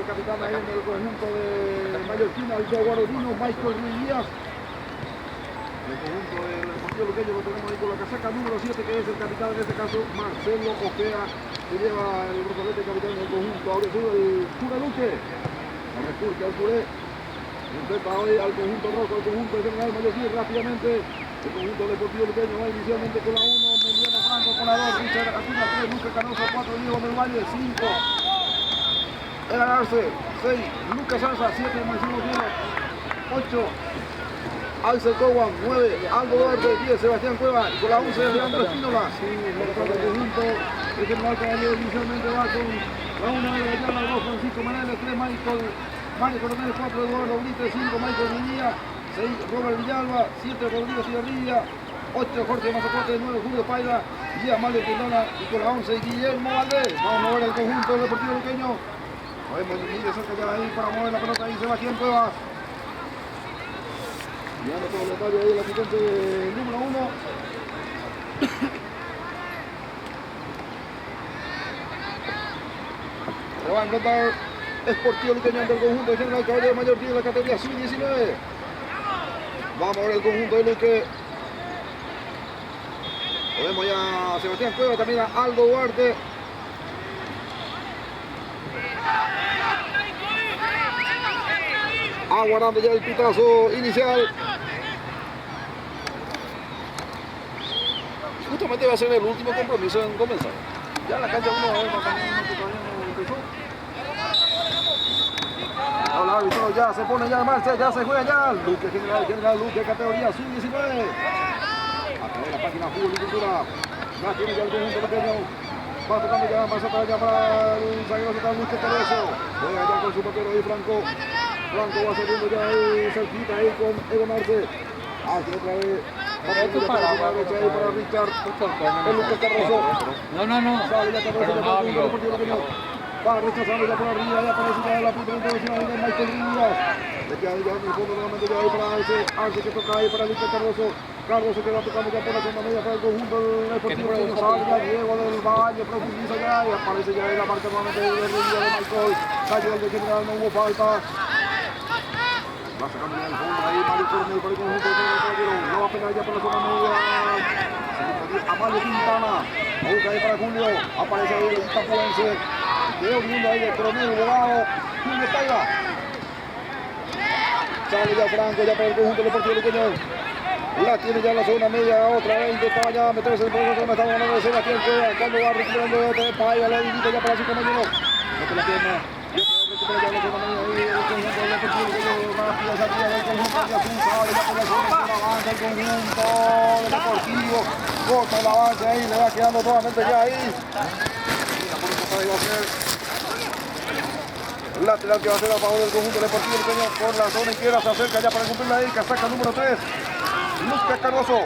el capitán ahí en el conjunto de Mallorquín, el guarodino Michael Ruiz Díaz. El conjunto del Deportivo Luqueño lo tenemos ahí con la casaca número 7, que es el capitán, en este caso Marcelo Ojea, que lleva el brazalete capitán del conjunto. Ahora sube el Cura Luque, la repulca al Curé, enfrenta hoy al conjunto rojo, al conjunto de General Mallorquín rápidamente. El conjunto deportivo luqueño va inicialmente con la 1, Emiliano Franco con la 2, Richard Acuna 3, Luque Canoso 4, Diego del Valle 5, Eran Arce 6, Lucas Sanza 7, Marcelo Diego 8, Axel Cowan 9, Aldo Duarte 10, Sebastián Cueva y con la 11 Leandro Espínola. El conjunto de General Caballero inicialmente va con la 1 de Gallana, 2 Francisco Maneles, 3 Mario Coronel, 4 Eduardo Brites, 5 Michael Villa, 6 Robert Villalba, 7 Rodrigo Cigarrilla, 8 Jorge Mazacote, 9 Julio Paida, 10 Mario Quintana y con la 11 Guillermo Valdés. Vamos a mover el conjunto deportivo luqueño. Podemos ir de cerca ya ahí para mover la pelota ahí Sebastián Cuevas. Ya no todo el detalle ahí el asistente número 1. Se va a encontrar Sportivo Luqueño ante el conjunto de General Caballero Mallorquín de la categoría sub-19. Vamos a ver el conjunto de Luque. Vemos ya a Sebastián Cueva, también a Aldo Duarte. Aguardando ya el pitazo inicial. Justamente va a ser el último compromiso en comenzar. Ya la cancha 1 todavía no empezó. Ahora el árbitro ya se pone ya en marcha, ya se juega ya. Luque General Luque, categoría sub-19. A través de la página Fútbol y Cultura. Ya tiene ya el conjunto pequeño. Va tocando ya, pasa para allá para el zaguero central Luis Tereso. Juega ya con su papel ahí Franco. Franco va saliendo ya ahí cerquita ahí con Egon Arce. Arce otra vez. Para Richard. El Lucas Cardoso. No. Sale ya Cardoso para el Deportivo Luqueño. Va rechazando ya por arriba, ya aparece ya la punta de intervención ahí de Michael Díaz. Le queda ya en el fondo nuevamente ya ahí para Arce que toca ahí para Lucas Cardoso. Cardoso que va tocando ya por la segunda media para el conjunto del Deportivo Luqueño. Sale ya Diego del Valle, profundiza ya y aparece ya en la marca nuevamente de Rodríguez de Michael. Cayó el de General, no hubo falta. Va sacando ya el fondo ahí Mario Coronel para el conjunto de Caballero. No va a pegar ya por la zona media. Amalio Quintana. Busca ahí para Julio. Aparece ahí el tapuense. Quedó viendo ahí el Coronel Volado. Julio Paida. Sale ya Franco ya para el conjunto deportivo luqueño. La tiene ya en la zona media. Otra vez intentaba ya meterse en el proceso. Me estaba ganando de Sebastián Cueva. Cuando va recuperando otra vez Paida. Le invita ya para su compañero. Mete la pierna. Recupera ya la zona media ahí. El conjunto deportivo luqueño. Rápida salida del conjunto de Azul. Sale ya por la zona. Avanza el conjunto deportivo. Corta el avance ahí. Le va quedando nuevamente ya ahí. Lateral que va a ser a favor del conjunto deportivo luqueño por la zona izquierda, se acerca ya para cumplir ahí, casaca número 3, Lucas Cardoso.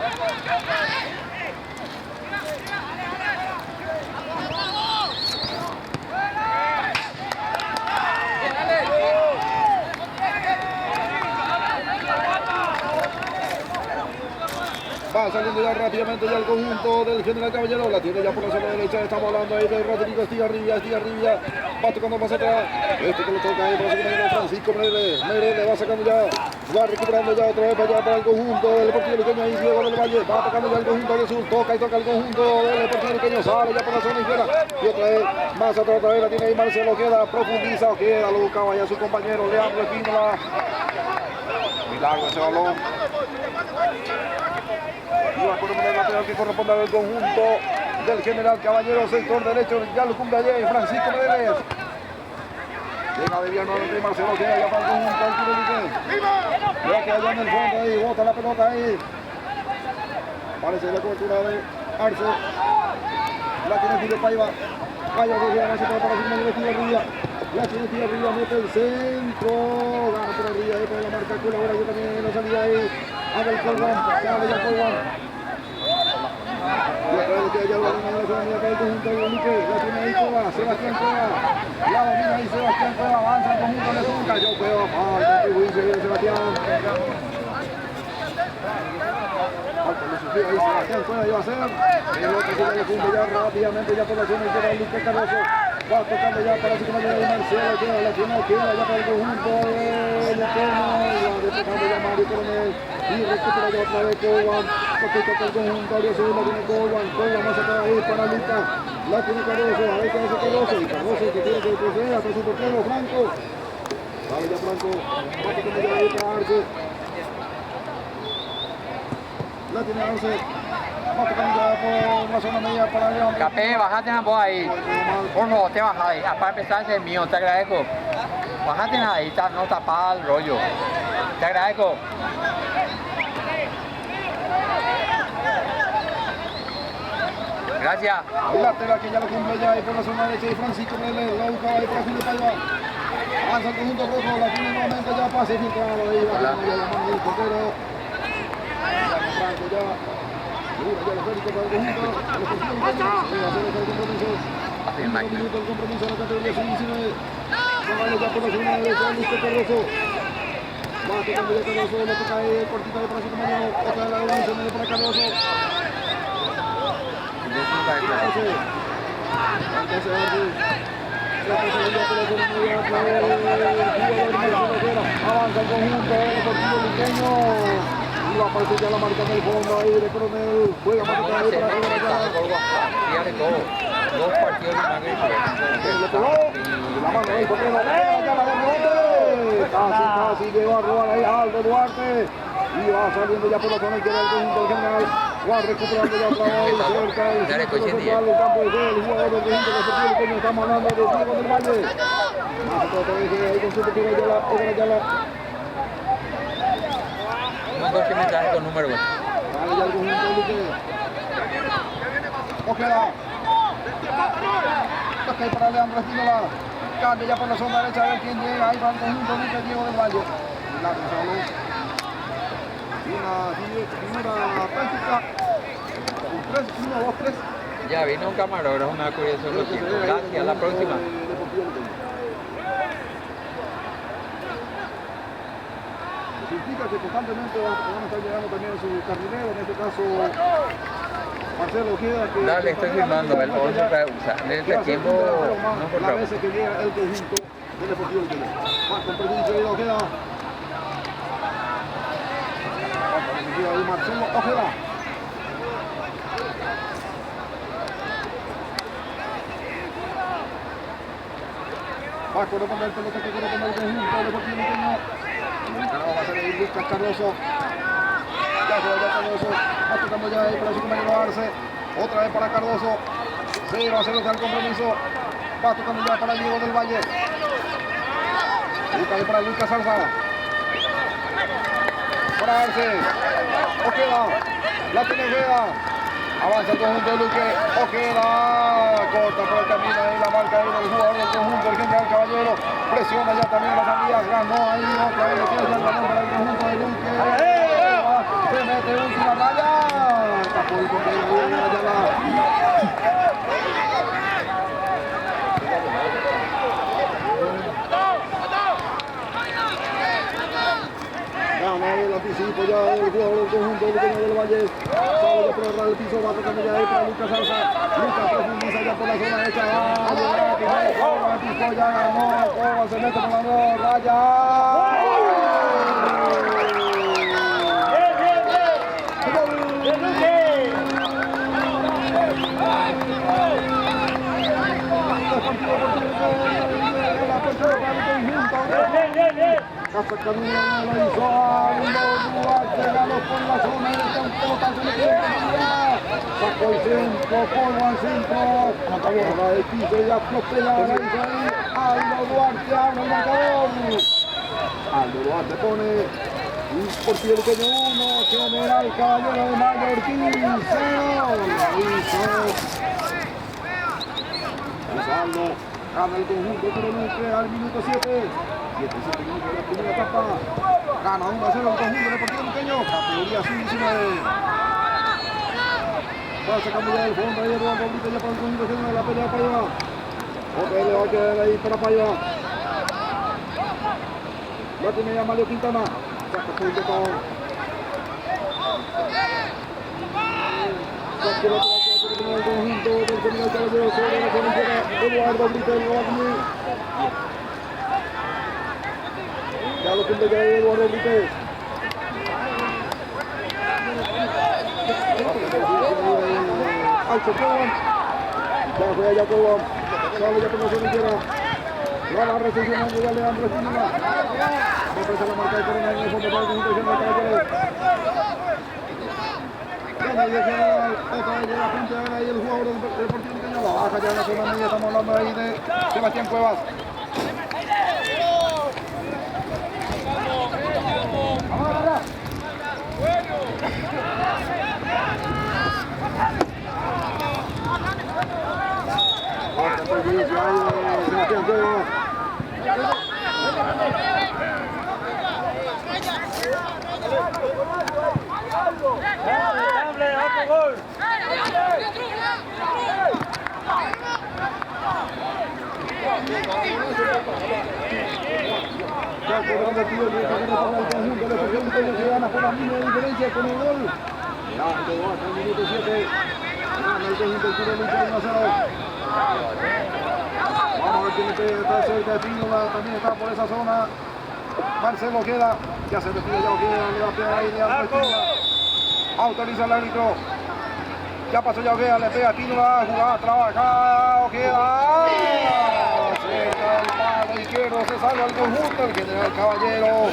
Va saliendo ya rápidamente ya el conjunto del General Caballero. La tiene ya por la zona derecha. Estamos hablando ahí de Rodrigo Estigarribia. Va tocando más atrás. Este que lo toca ahí para su compañero Francisco Mereles. Mereles va sacando ya. Va recuperando ya otra vez para allá para el conjunto del Deportivo Luqueño. Ahí Diego del Valle. Va tocando ya el conjunto del sur. Toca y toca el conjunto del Deportivo Luqueño. Sale ya por la zona izquierda. Y otra vez más atrás. Otra vez la tiene ahí Marcelo. Queda, profundiza. Queda, lo buscaba ya su compañero Leandro Espínola. Milagro ese balón. Y va por un lateral que corresponde al conjunto del General Caballero, sector derecho, ya lo cumple allí Francisco Mereles. Llega de nuevamente Marcelo, queda ya para el conjunto del Club Luque. Ya queda allá en el fondo ahí, bota la pelota ahí. Aparece la cobertura de Arce. La tiene Julio Paiva. Paiva que llega para su compañero Estigarribia. La tiene Estigarribia, mete el centro. Gana por arriba ahí para la marca colabora. Yo también la salida ahí. Abel Colban, sale ya Colban. Y otra vez que ya lo domina la zona para el conjunto de Luque. La tiene ahí Cueva, Sebastián Cueva. La domina ahí Sebastián Cueva, avanza el conjunto de Luque. Cayó Cueva, contribuirse bien Sebastián. Falta le sufrió ahí Sebastián Cueva, iba a ser. El otro que ya le cumple ya rápidamente ya por la zona izquierda de Luque Cardoso. Va tocando ya para su compañero Marcelo, queda la final, queda ya para el conjunto de Lequeno, va despejando ya Mario Coronel y recupera ya otra vez Coban, toca el conjunto de Azul, la tiene Coban más acá ahí para Lucas, la tiene Cardoso, a ver qué hace Cardoso, y Cardoso que tiene que proceder hasta su portero Franco, sale ya Franco, va tocando ya ahí para Arce, la tiene Arce. Por la zona media para León. Capé, bajate vos ahí. Por favor, te bajas ahí. Para empezar, ese es mío, te agradezco. Bajate ahí, no tapas el rollo. Te agradezco. Gracias. El lateral que ya lo cumple ya ahí por la zona derecha y Francisco Mele, la buscaba ahí para Filipe Paiva. Avanza el conjunto rojo, la tiene nuevamente ya pase filtrado ahí. La mano del portero. Franco ya. Ya el Férico para el conjunto. El compromiso. El compromiso de la categoría sub-19. Vale ya por la zona derecha, Luis Cardoso. Va tocando ya Cardoso, le toca ahí cortita de para su compañero. Otra de la devolución para Cardoso. Avanza el conjunto deportivo liqueño y va a aparecer ya la marca en el fondo ahí de Coronel, juega para tocar ahí para dos partidos le pegó la mano ahí portero, casi llegó a robar ahí a Aldo Duarte y va saliendo ya por la zona izquierda del conjunto del general. Va recuperando ya otra vez cerca del campo de juego, el jugador del conjunto deportivo, estamos hablando de Diego del Valle. Más otra vez ahí con su portero Ayala. Un mensaje con número. Vale ya el conjunto Luque. Ojeda. Toca ahí para Leandro Espínola. Cambia ya por la zona derecha a ver quién llega. Ahí va el conjunto Luque, Diego del Valle. Una práctica. 1, 2, 3. Ya vino un camarógrafo, me acuerdo eso lo tiempo. Gracias, la próxima. Significa que constantemente van a estar llegando también su carrilero, en este caso Marcelo Ojeda. Dale, estoy filmando, el 11 para usar. En este tiempo no por las veces que llega el conjunto del Deportivo del Tele. Va con perdido de Ojeda. Ahí Marcelo Ojeda. Va a corresponder el pelota que corresponde al conjunto del Deportivo Liqueño. Va a salir Lucas Cardoso. Ya se va Cardoso. Va tocando ya ahí para su compañero Arce. Otra vez para Cardoso. 0-0 está el compromiso. Va tocando ya para Diego del Valle. Busca ahí para Lucas Salza. Para Arce. Ojeda. La tiene Ojeda. Avanza el conjunto de Luque. Ojeda. Corta por el camino ahí la marca ahí del jugador del conjunto, el general Caballero. Presiona ya también la salida. Ganó ahí otra vez. Le queda ya el balón para el conjunto de Luque. Se mete última raya. Tapó el compañero de Ayala. Gana el anticipo ya el jugador del conjunto del Valle. Sale ya por el piso, va tocando ya ahí para Lucas Salza. Lucas profundiza ya por la zona derecha. Ya ganó, Coba se mete por la nueva raya. Hasta camino lo hizo Aldo Duarte, ganó por la zona derecha, un pelotazo le quedó en sacó el centro, polvo al centro, acabó el piso y atropella la hizo ahí, Aldo Duarte abre el marcador. Aldo Duarte pone un portillo pequeño 1, General Caballero de Mayo Ortiz 0, Aldo gana el conjunto Coronel al minuto 7. 7 minutos de la primera etapa. Gana 1-0 el conjunto Deportivo Liqueño. Categoría sub-19. Va sacando ya del fondo ahí Eduardo Brito ya para el conjunto de la pelea para allá. Otra vez le va a quedar ahí para Paiva. La tiene ya Mario Quintana. Saca punto con. el conjunto del General Caballero sobre la frontera. Eduardo Brites lo va a cumplir. Ya lo cumple ya Eduardo Brites. Alto Coban. Ya fue allá Coban. Sale ya por la frontera. La va recepcionando ya Leandro Espínola. Represa la marca de Corona en el fondo para el conjunto del General Caballero. Otra vez llega a punto de ver ahí el jugador del Deportivo Luqueño. La baja ya en la zona media. Estamos hablando ahí de Sebastián Cuevas. Sebastián Cuevas. Ya por el partido que está ganando el conjunto de Deportivo Luqueño que gana por la misma diferencia con el gol. Ya llegó hasta el minuto 7. Gana el conjunto del Club Luqueño 1-0. Vamos a ver quién está cerca de Pínola. También está por esa zona. Marcelo queda. Ya se despide, ya lo queda. Le va a pegar ahí de Pínola. Autoriza el árbitro. Ya pasó ya Oguea, le pega a Pínola, jugada, trabaja, Oguea. Cerca del palo izquierdo, se salva el conjunto, el General Caballero.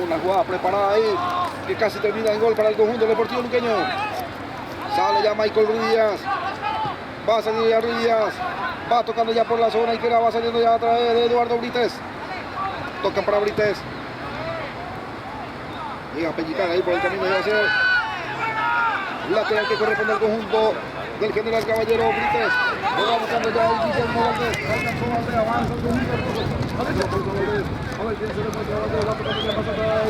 Una jugada preparada ahí, que casi termina en gol para el conjunto Deportivo Luqueño. Sale ya Michael Ruiz. Va a salir ya Ruiz. Va tocando ya por la zona izquierda, va saliendo ya a través de Eduardo Brites. Tocan para Brites. Llega a pellicar ahí por el camino de hacer. Lateral que corresponde al conjunto del General Caballero Brites. Lo va buscando ya el Guillermo Valdés. Alcanzó Valdés, avanza el conjunto rojo. A ver quién se le muestra a Valdés. Va tocando ya pasa atrás.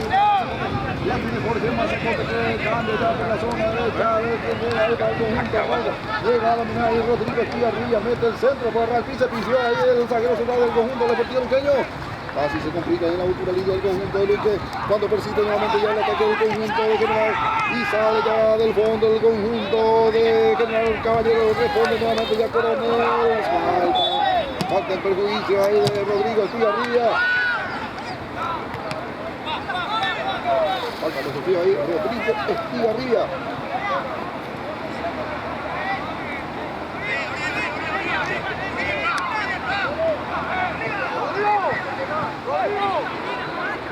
Ya tiene Jorge Mazacote que cambia ya por la zona derecha. A ver quién llega ahí para el conjunto. Llega a dominar ahí Rodrigo Estigarribia. Mete el centro por Rafi. Se pisió ahí el zaguero central del conjunto Deportivo Luqueño. Así se complica en la última línea del conjunto de Luque cuando persiste nuevamente ya el ataque del conjunto de General y sale ya del fondo del conjunto de General Caballero. Responde nuevamente ya Coronel. Falta el perjuicio ahí de Rodrigo Estigarribia. Falta de Sofía ahí, Rodrigo Estigarribia.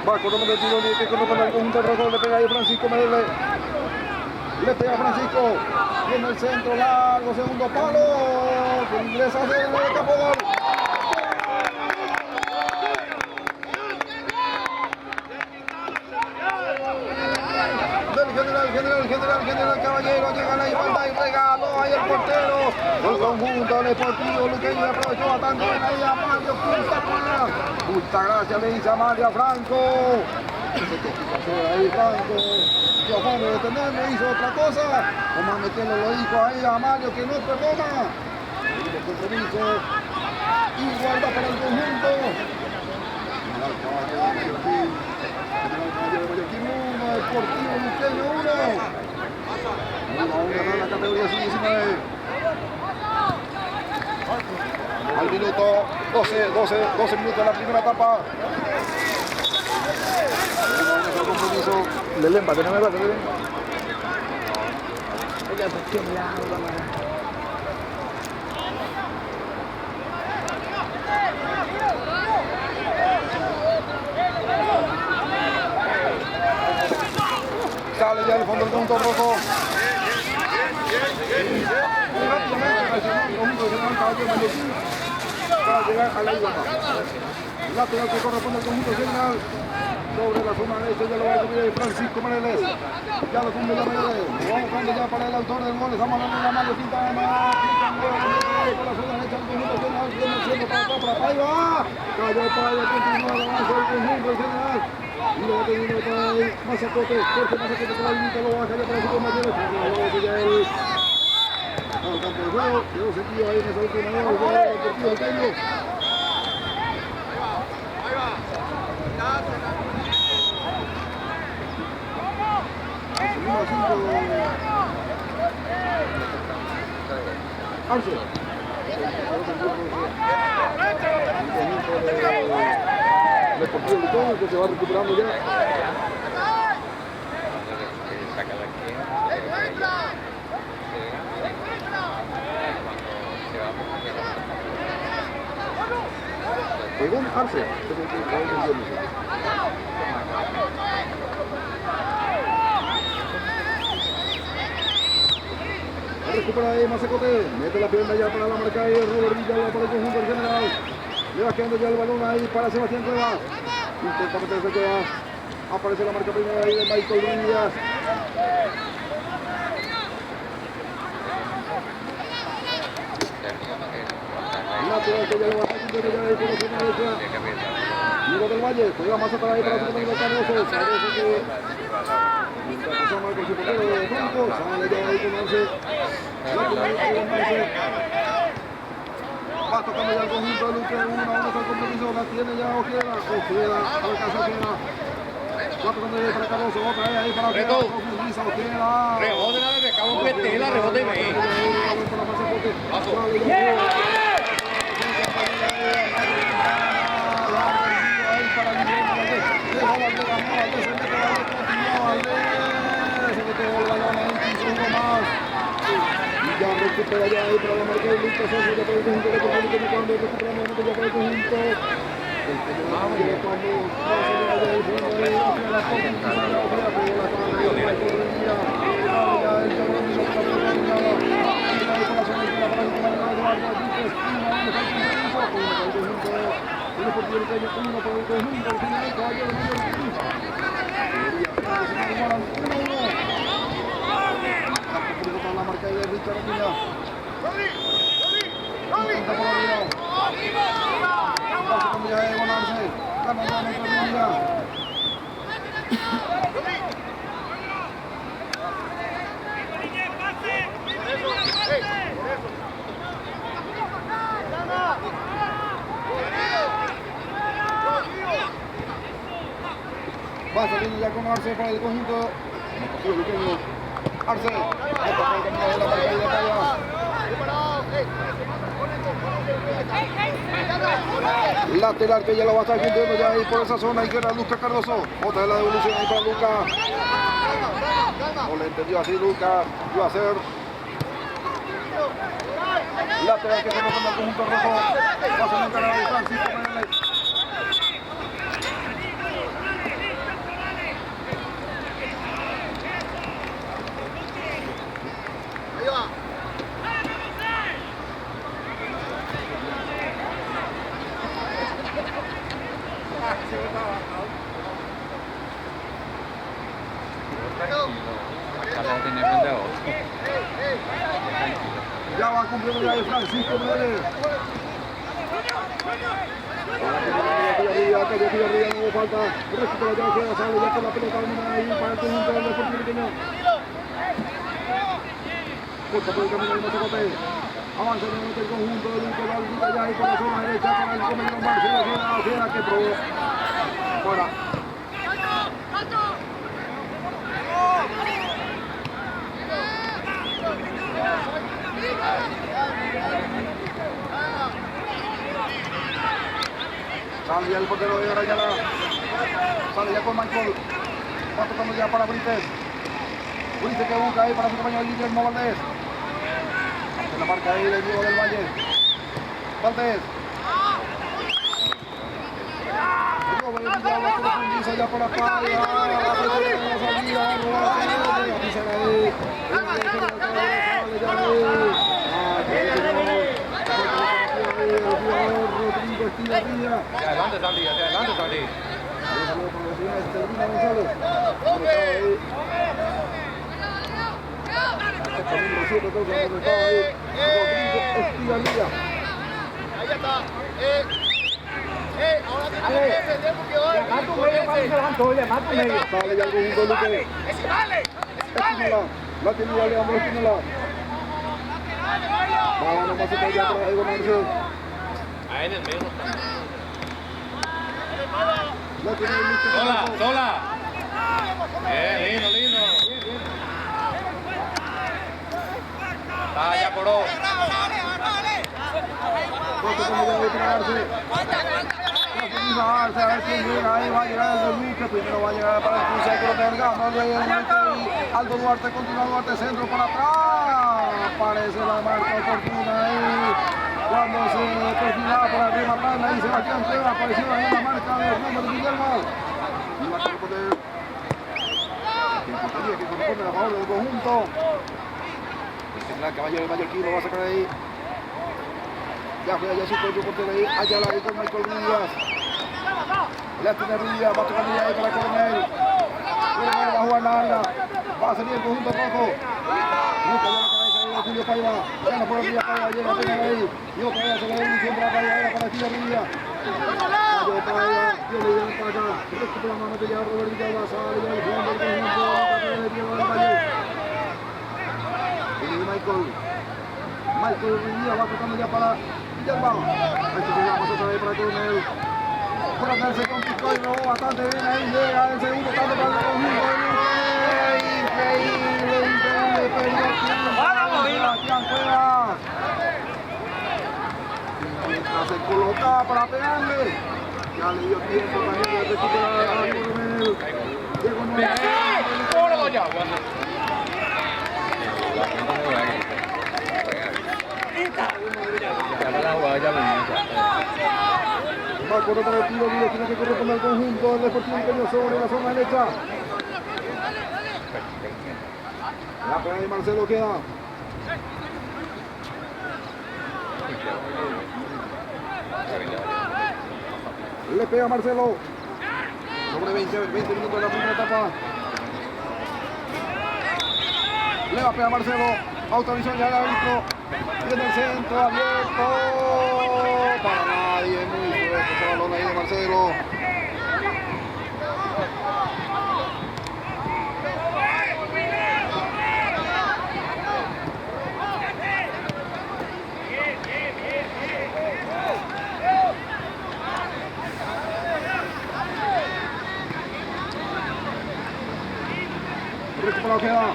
Va con el tiro libre, con el conjunto rojo, le pega ahí Francisco Medellín. Le pega Francisco. En el centro largo, segundo palo. Que ingresa hacia el campo gol. General Caballero, llega la igualdad y regaló ahí el portero. El conjunto Deportivo Luqueño aprovechó bastante bien ahí a Mario Quintana. Muchas gracias, le dice a Mario Franco. Ahí Franco, yo Juan de detenerme, hizo otra cosa. Como meterlo lo dijo ahí a Mario que no perdona. El compromiso, igualdad para el conjunto. General Caballero de Mallorquín 1, Deportivo Luqueño 1. 1-1 en la categoría sub-19. Al minuto 12 minutos de la primera etapa. El compromiso del empate, no me va a tener. Sale ya el fondo del conjunto rojo. Para llegar a la igualdad. Lateral que corresponde al conjunto general. Sobre la zona derecha ya lo va a cubrir Francisco Mereles. Ya lo cumple ya Mereles. Lo va buscando ya para el autor del gol. Estamos hablando de la Mario Quintana. Por la zona derecha el conjunto general. Viene el centro para acá, para acá. Ahí va. Cayó para allá. Continúa el avance del conjunto general. Y lo va teniendo para ahí Mazacote. Jorge Mazacote con la limita. Lo baja ya para su compañero. Lo ya él. Al campo de juego. Quedó sentido ahí en esa última jugada del Deportivo Luqueño. Arce. Deportivo Licón, que se va recuperando ya. Según Arce, recupera ahí Mazacote, mete la pierna ya para la marca ahí, Robert Villalba para el conjunto general. Le va quedando ya el balón ahí para Sebastián Cuevas. Intenta meterse Cuevas. Aparece la marca primera ahí de Michael Díaz. Lateral que ya lo va a hacer ya ahí por la zona derecha. Miro del Valle, juega más atrás ahí para su compañero Cardoso. Parece que está pasando con su portero de Franco. Sale ya ahí con Arce. Va tocando ya el conjunto de Luque, 1-1 con el compromiso, la tiene ya Ojeda, alcanza Ojeda. Va tocando ya para Cardoso, otra vez ahí para Ojeda, profundiza Ojeda. Rebote la bebé, acabo un petela, rebote y ve. Ya recupera ya ahí para la marca de Lucas Sosa, ya para el conjunto de Copa Rica, cuando recupera nuevamente ya para el conjunto. El que ya cuando va a salir allá el fondo ahí hacia la porta, y sale la otra, pero la cara de Michael Renilla. Ya el cabrón de la otra terminada. Y ahí para la zona de la para el compañero Eduardo Duques, 1-1 para el conjunto, para el conjunto del Deportivo Riqueño, 1 para el conjunto del general Caballero de Mayor Cruz. Debería ser 1-1. Para la marca de Richard Mina. Intenta por arriba. Pasa con ya de Bonarse. Gana ya nuestra Mina. Va saliendo ya con Arce para el conjunto. Arce, para el camino de la marca de Paya. Lateral que ya lo va a estar cumpliendo ya ahí por esa zona y que era Lucas Cardoso. Otra de la devolución ahí para Lucas. No le entendió así Lucas. Iba a ser lateral que se nos toma el conjunto rojo. Va a ser un canal de Francisco Pérez. Ya va cumpliendo ya el Francisco Pérez. Arriba, no falta. Recupera ya que sale ya con la pelota ahí para el conjunto del Deportivo Riqueño. Corta por el camino de Mazacote. Avanza nuevamente el conjunto de Luque, la ya ahí por la zona derecha para el compañero Marcelo Ojeda que probó. Fuera. Sale ya el portero de Arayala. Sale ya con Michael. Va tocando ya para Brites. Brites que busca ahí para su compañero Guillermo Valdés. Se la marca ahí del Diego del Valle. Valdés. Ya para Paya. La salida. Adelante, Santi, adelante, Santi. Ahí está. Ahora tiene que defender porque hoy. Sale ya el conjunto de Luque. Espínola. La tiene ya Leandro Espínola. Va nomás para allá para Evo Marcel. Ahí en el medio. La tiene Luque. Sola, sola. Lindo, lindo. Ah, ya coró. Cuatro como ya de tragarse. A ver quién llega, ahí va a llegar el de Luque, primero va a llegar para el cruce de Coronel, gana el Rey Aldo Duarte, continúa Duarte, centro para atrás, aparece la marca oportuna ahí, cuando se perfilaba para rematar, ahí Sebastián Cueva, apareció ahí la marca de Hernando de Villalba, y va a corresponder, que corresponde a favor del conjunto, el caballero de Mallorquín lo va a sacar ahí, ya fue allá su propio portero ahí, allá la con Michael Díaz. La tiene Ría, va a tocar ahí para Coronel. Coronel va a jugar larga. Va a salir el conjunto rojo. Busca ya la cabeza ahí de Julio Paiva. Gana por Ría Paiva, llega a tener ahí. Y otra vez se le da inicio para Paiva, ahora para Julio Ría. Mayo Paiva, yo le llevo para acá. Recto por la mano que ya Robert Villalba sale del fondo del conjunto. Y Michael Ría va tocando ya para Villalba. Ahí se llama otra vez para Coronel. Coronel se complicó y robó bastante bien ahí, llega el segundo tanto para el conjunto de Luque, increíble, perdió Sebastián Cuevas. Mientras se colocaba para pegarle, ya le dio tiempo también de recuperar a Coronel. Llegó va a correr para el tiro libre, tiene que corresponder al conjunto del Deportivo Ingenio sobre la zona derecha. La pega de Marcelo queda. Le pega Marcelo. Sobre 20 minutos de la primera etapa. Le va a pegar Marcelo. Autorización ya el árbitro. Tiene el centro abierto. Para nadie, muy fuerte ese balón ahí de Marcelo. Recuperado queda.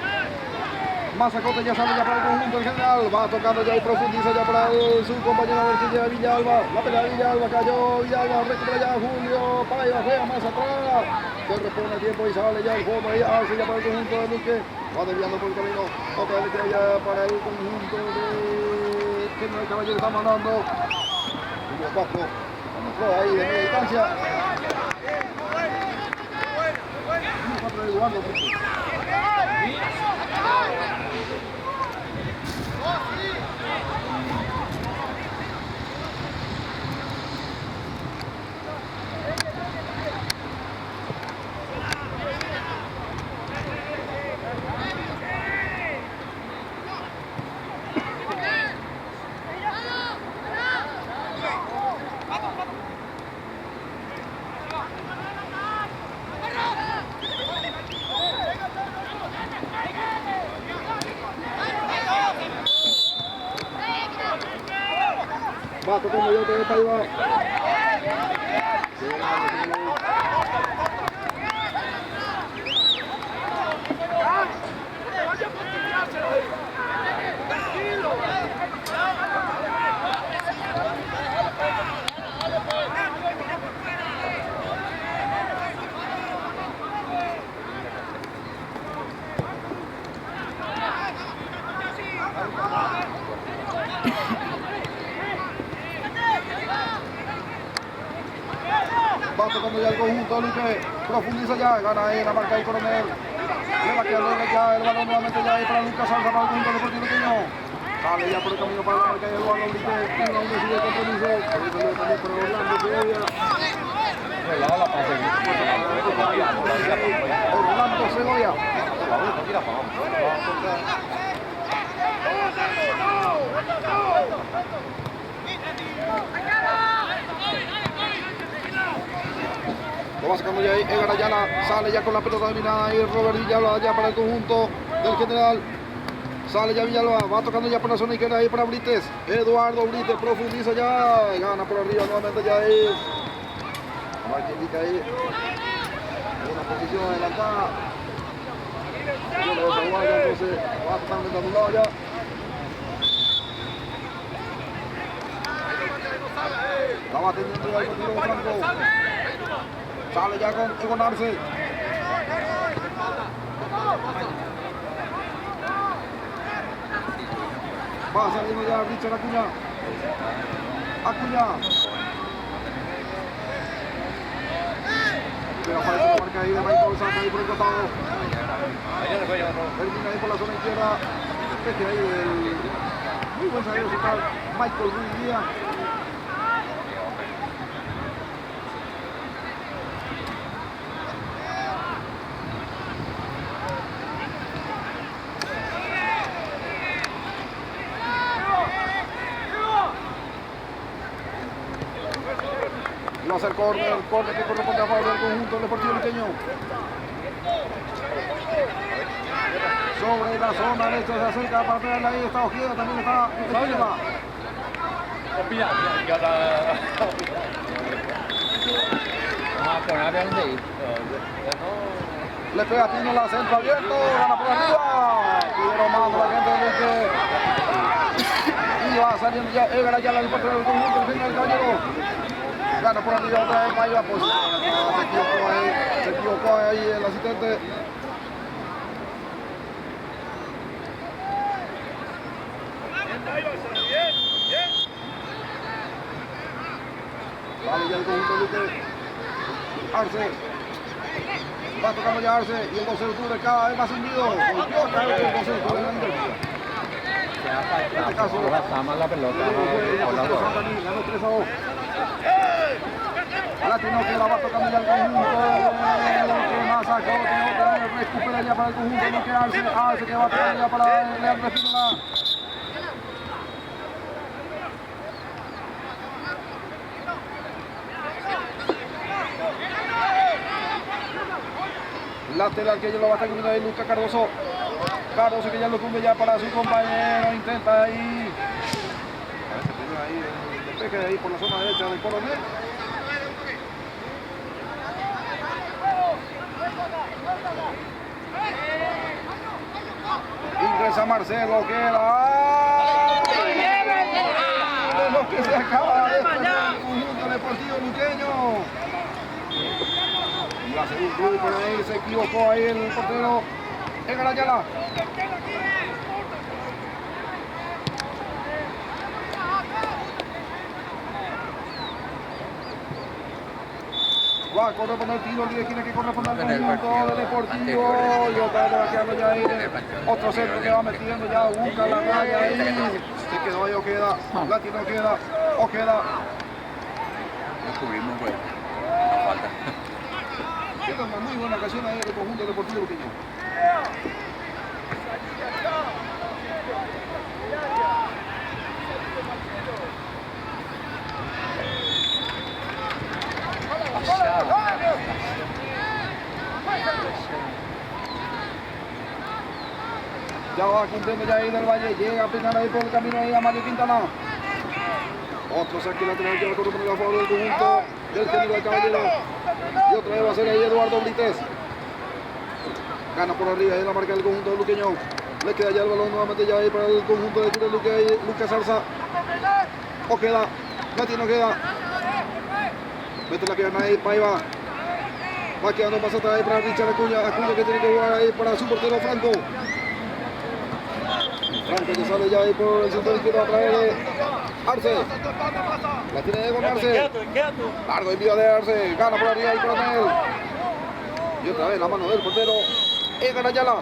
Mazacote ya sale ya para el conjunto en general, va tocando ya y profundiza ya para su compañero a ver si llega Villalba, la pelea de Villalba, cayó Villalba, recupera ya Julio Paiva, juega más atrás, se responde a tiempo y sale ya el fondo, ahí hace ya para el conjunto de Luque, va desviando por el camino, otra vez queda ya para el conjunto de que el caballero está mandando, Julio Paco, entró ahí de media distancia, va tocando yo otra vez Paiva. Va tocando ya el conjunto, Luque profundiza ya, gana ahí la marca del Coronel. Le va quedando ya el balón nuevamente ya ahí para Lucas Salza para el conjunto Deportivo Queño. Sale ya por el camino para la marca de Eduardo Brites. Tiene un decide compromiso. Ahí salió también por Orlando Segovia. Orlando Segovia. Lo va sacando ya ahí, Edgar Ayala sale ya con la pelota dominada ahí, Robert Villalba ya para el conjunto del general. Sale ya Villalba, va tocando ya por la zona izquierda ahí para Brites. Eduardo Brites profundiza ya, gana por arriba nuevamente ya ahí. A ver quién indica ahí. Una posición adelantada. Yo lo voy a jugar ya, entonces va totalmente anulado ya. La va teniendo ya el tiro Franco. Sale ya con Arce. Va saliendo ya Richard Acuña. Pero aparece la marca ahí de Michael, saca ahí por el costado. Termina ahí por la zona izquierda. Desde ahí el muy buen zaguero central Michael Ruiz Díaz. Va a ser córner que corresponde a favor del conjunto deportivo luqueño. Sobre la zona derecha se acerca para pegarle ahí, está Ojeda, también está Ojeda. Le pega Tino, la centro abierto, gana por arriba. Pero manda la gente de Luque. Y va saliendo ya Egara ya la dispuesta del conjunto, el final del caballero. Gana por arriba otra vez Paiva, pues se equivocó ahí el asistente. Vale ya el conjunto Luque. Arce. Va tocando ya Arce y el 12 de octubre cada vez más hundido. Volvió otra vez el 12 de octubre en la interview. En este caso, la pelota. ganó 3-2. Latino que la va tocando ya el conjunto. Que más sacó, recupera ya para el conjunto. Luque Arce que va a tocar ya para Leandro Espínola. Lateral que ya lo va a estar comiendo ahí Lucas Cardoso. Cardoso que ya lo cumple ya para su compañero. Intenta ahí. El despeje de ahí por la zona derecha del Coronel. Ingresa Marcelo, queda. De lo que se acaba de esperar el conjunto deportivo luqueño. Y va a seguir club por ahí, se equivocó ahí el portero Edgar Ayala. Va a corresponder el tiro, el esquina que corresponde al conjunto del Deportivo. Y otra vez va quedando ya ahí. Otro centro que va metiendo ya, busca la raya ahí. Se quedó ahí Ojeda. Latino Ojeda. Descubrimos, pues. No falta. Queda una muy buena ocasión ahí del conjunto deportivo luqueño. Ya va cumpliendo ya ahí del Valle, llega a pegar ahí por el camino ahí a Mario Quintana. Otro saque lateral que va a corresponder a favor del conjunto del técnico del Caballero. Y otra vez va a ser ahí Eduardo Brites. Gana por arriba ahí la marca del conjunto de luqueño. Le queda ya el balón nuevamente ya ahí para el conjunto de tiro de Lucas Zarza. Ojeda, Latino queda. Mete la pierna ahí, Paiva. Va quedando más atrás ahí para Richard Acuña que tiene que jugar ahí para su portero Franco. Franco que sale ya ahí por el centro izquierdo a través de Arce. La tiene de con Arce. Largo envío de Arce. Gana por arriba el Coronel. Y otra vez la mano del portero Edgar Ayala.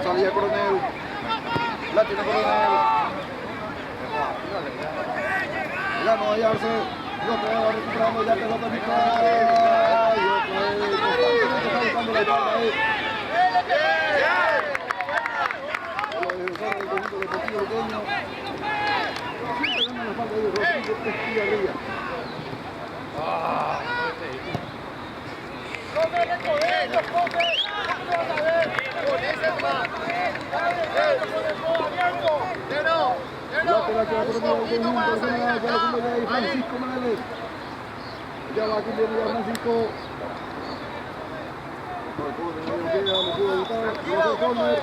Sale ya Coronel. La tiene Coronel. Ganó ahí Arce. Y otra vez va recuperando ya pelota mitad. Y otra vez constantemente está buscando la espalda ahí. Los defensores del conjunto deportivo luqueño. Siempre ganan la espalda de Rodrigo Esquiarría. La que va a colocar el conjunto, ya lo cumple ahí Francisco Morales. Ya va a cumplir ya Francisco. No pudo evitar, y va a ser córner.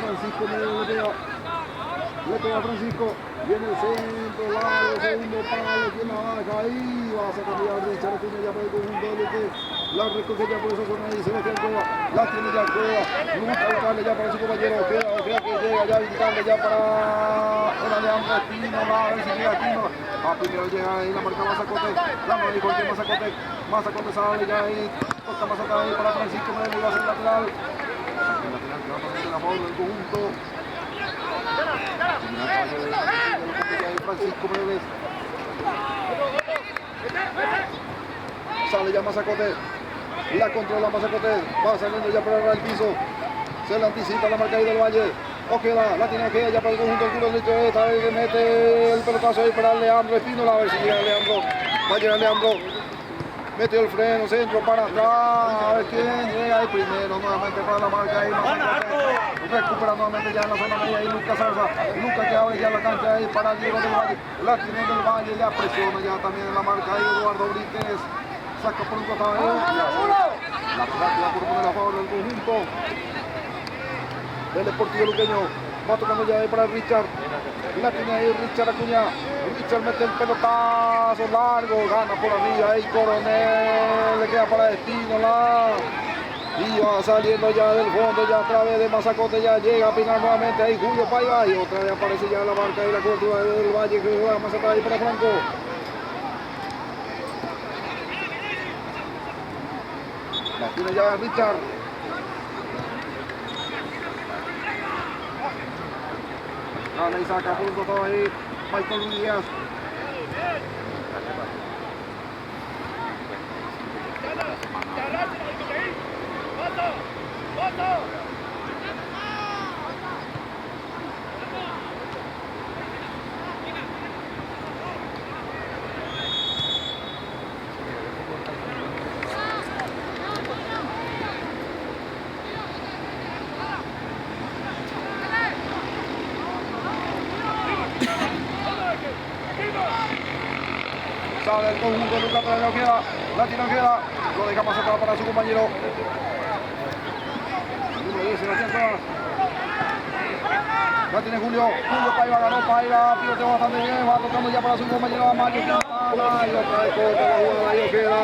Francisco, le pega a Francisco, viene el centro, largo, segundo palo, quien la baja ahí, va a sacar ya Richard, tiene ya para el conjunto de Luque, la recoge ya por esa zona ahí, Sebastián Cueva, la tiene ya Cueva, nunca buscarle ya para su compañero, Ojeda que llega ya a visitarle ya para Leandro Espino, va a ver si llega Aquino, primero llega ahí la marca Mazacote, la no dijo que Mazacote sale ya ahí, toca Mazacote ahí para Francisco, Moreno, va a ser lateral que va a poner a favor del conjunto. Francisco Moreno. Sale ya Mazacote, la controla Mazacote, va saliendo ya para el piso, se le anticipa la marca ahí del Valle. Ojeda, la tiene Ojeda ya para el conjunto del culo derecho, esta vez que mete el pelotazo ahí para Leandro Espínola, a ver si llega Leandro, va a llegar Leandro, mete el freno, centro para atrás, a ver quién llega ahí primero, nuevamente para la marca ahí, recupera nuevamente ya en la zona media ahí Lucas Salsa, Lucas que abre ya la cancha ahí para Diego del Valle, la tiene del Valle, ya presiona ya también en la marca ahí Eduardo Brites, saca por un costado ahí, la práctica por poner a favor del conjunto del Deportivo Luqueño, va tocando ya ahí para Richard, la tiene ahí Richard Acuña, Richard mete el pelotazo largo, gana por arriba ahí Coronel, le queda para Espínola y va saliendo ya del fondo, ya a través de Mazacote, ya llega a pinar nuevamente ahí Julio Paiva y otra vez aparece ya la marca y la cobertura del Valle que juega más atrás ahí para Franco. La tiene ya Richard. Gana y saca punto todo ahí Michael Luis Díaz. Sale el conjunto de Lucas para la Ojeda, la tiene Ojeda, lo deja más atrás para su compañero. Número 10, Sebastián Cuevas. La tiene Julio Paiva, ganó Paiva, pilotea bastante bien, va tocando ya para su compañero Mario Quintana, y otra vez corta la jugada ahí Ojeda,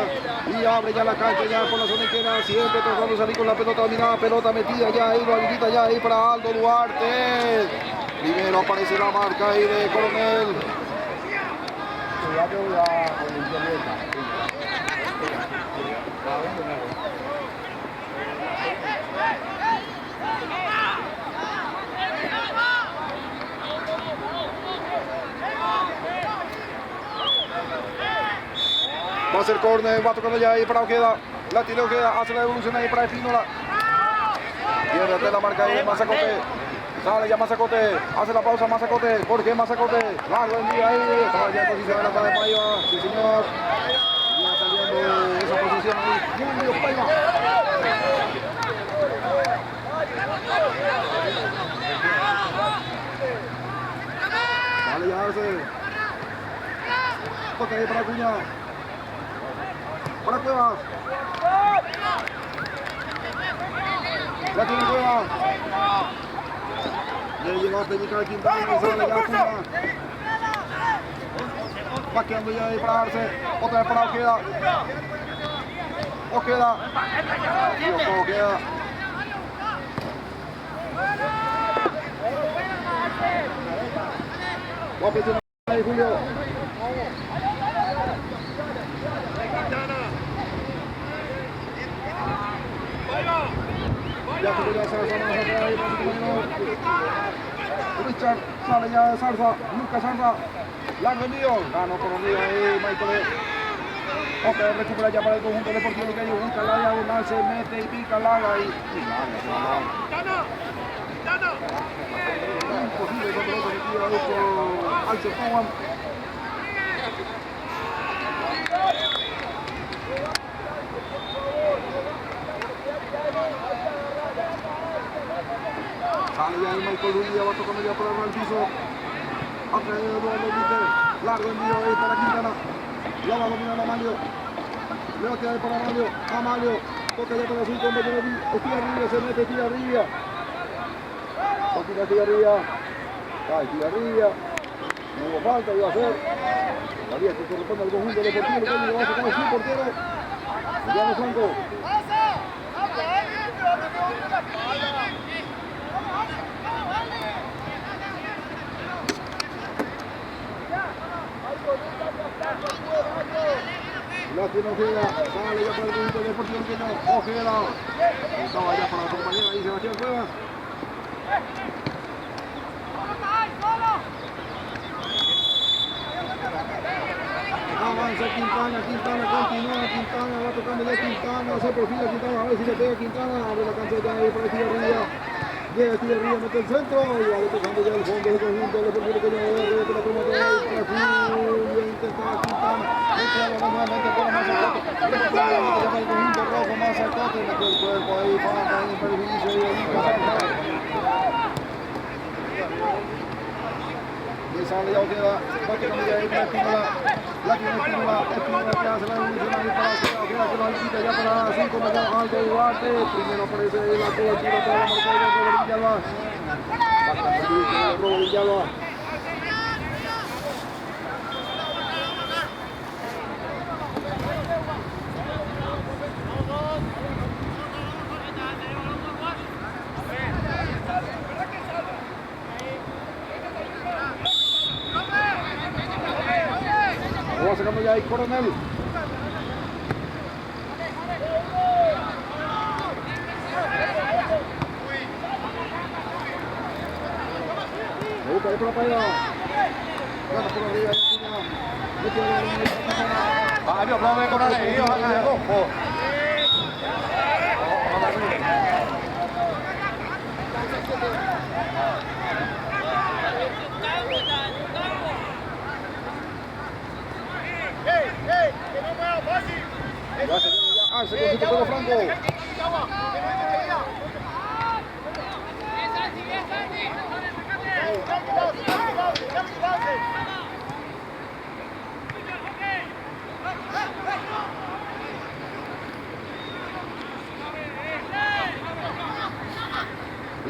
y abre ya la cancha ya por la zona izquierda, siempre tratando de salir con la pelota dominada, pelota metida ya ahí, lo habilita ya ahí para Aldo Duarte. Primero aparece la marca ahí de Coronel. Va a ser córner, va tocando ya ahí para Ojeda, la tiene Ojeda, hace la devolución ahí para Espínola. Pierde la marca ahí de Mazacote. Sale ya Mazacote, hace la pausa Mazacote, Jorge Mazacote, largo envío ahí, estaba ya en posición de la de Paiva, sí señor, ya saliendo de esa posición ahí, Julio Paiva. Sale ya Arce, toca ahí para Acuña, para Cuevas, la tiene Cuevas. Le llegó a Peñica Quintana y sale ya Acuña. Va quedando ya ahí para Arce. Otra vez para Ojeda. Ojeda. Va a presionar ahí Julio. Ya se puede hacer esa mano ahí para su compañero. Richard sale ya de Salsa, Lucas Salsa, largo envío, ganó por un día ahí Michael. Ok, recupera ya para el conjunto deportivo Luqueño, busca la diagonal, se mete y pica larga y imposible esa pelota metida ahí por Alce Powam. Sale ya el Michael Ruiz, va tocando ya por el piso. Ha traído Eduardo Brites, largo envío ahí para Quintana. Ya va dominando Amalio. Leo que hay para Amalio. toca ya para 5 hombres, Estigarribia, se mete Estigarribia. Continúa Estigarribia. Cae Estigarribia. No hubo falta, iba a ser. La vía que corresponde al conjunto deportivo, que lo va a sacar su portero. Emiliano Franco. Lástima Ojeda, sale ya para el conjunto deportivo pequeño, Ojeda. Estaba ya para la compañera ahí Sebastián Cuevas. Avanza Quintana, continúa Quintana, va tocando ya Quintana, se perfila Quintana, a ver si le pega Quintana, abre la cancha ya ahí para Estigarribia. Llega Estigarribia, mete el centro y va tocando ya el fondo del conjunto del deportivo pequeño de la toma de Julio, intentaba Quintana, entraba nuevamente por Mazacote, llama el conjunto rojo Mazacote, metió el cuerpo ahí, falta ahí en perjuicio y sale ya Ojeda, va tocando ya ahí para Espínola, la tiene Espínola que hace la evolución ahí para Ojeda que lo quita ya para 5 metros alto Duarte, primero aparece la cobertura para la marca de Robert Villalba, Robert Villalba. Va sacando ya ahí Coronel. Me busca ahí por la paella. Gana por arriba. Fabio, aplaude con alegría, ojalá de rojo. Ya se viene ya Arce con su portero Franco.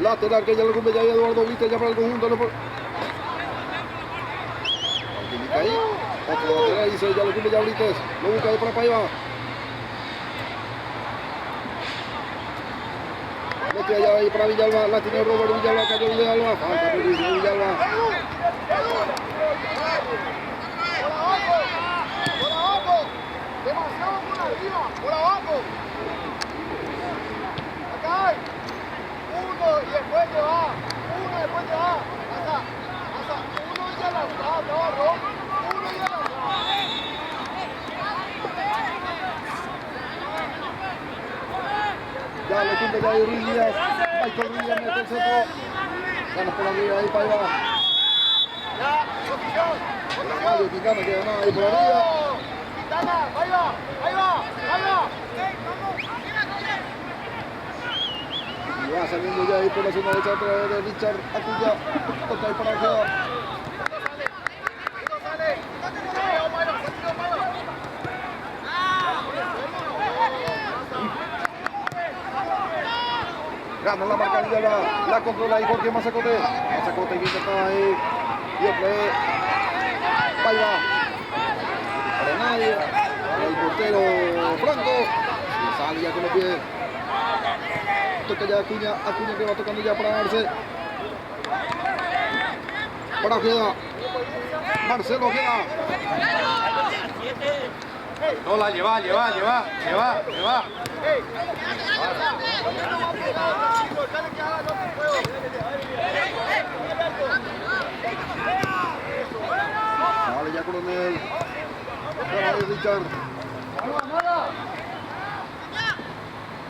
Lateral que ya lo cumple ya Eduardo Vite ya para el conjunto. Ahí. Otro lateral dice ya lo cumple ya Brites. Lo busca ahí para Paiva. Mete allá ahí para Villalba. La tiene Robert Villalba. Cayó Villalba. Falta por Villalba. Por abajo. Demasiado por arriba. Por abajo. Acá hay. Uno y después te va. Uno y después te va. Pasa. Uno y ya la está. No, uno y ya la está. Ya le cumple ya ahí Ruiz Díaz. Michael Ruiz Díaz mete el centro. Gana por arriba ahí para Iván. Mario Quintana que ganaba ahí por arriba. Quintana, ahí va. Y va saliendo ya ahí por la zona derecha a través de Richard Acuña. Toca ahí para Ojeda. Gana la marca Villalba, la controla ahí Jorge Mazacote. Mazacote que intentaba ahí. Y otra vez. Paiva. Para nadie. El portero Franco. Y sale ya con los pies. Toca ya Acuña que va tocando ya para Arce. Para Ojeda. Marcelo Ojeda. No la lleva. Sale ya Coronel. Para Richard.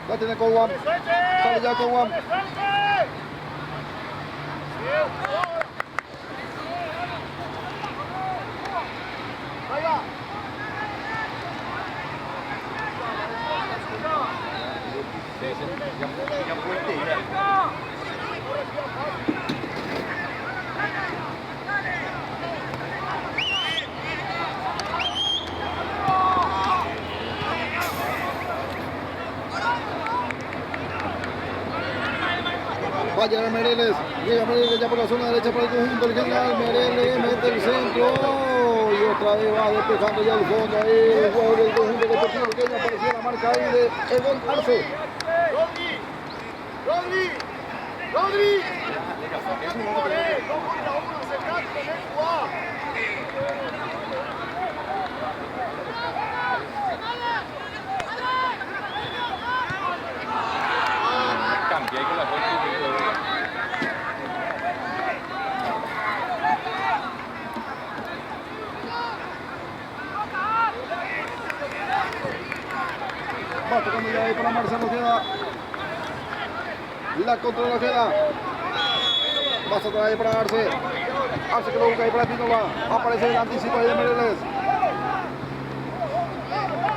La tiene Cowam. Sale ya Cowam. Va a llegar Mereles. Llega Mereles ya por la zona derecha para el conjunto del general. Mereles mete el centro. Y otra vez va despejando ya el fondo ahí. El jugador del conjunto deportivo pequeño. Aparecía la marca ahí de Egon Arce. Rodri. No contra uno, acercate con él, jugá. Cambié con la fuerza. Va tocando ya ahí para Marcelo queda. La contra la queda. Pasa otra vez para Arce. Arce que lo busca ahí para Espínola. Aparece el anticipo ahí de Mereles.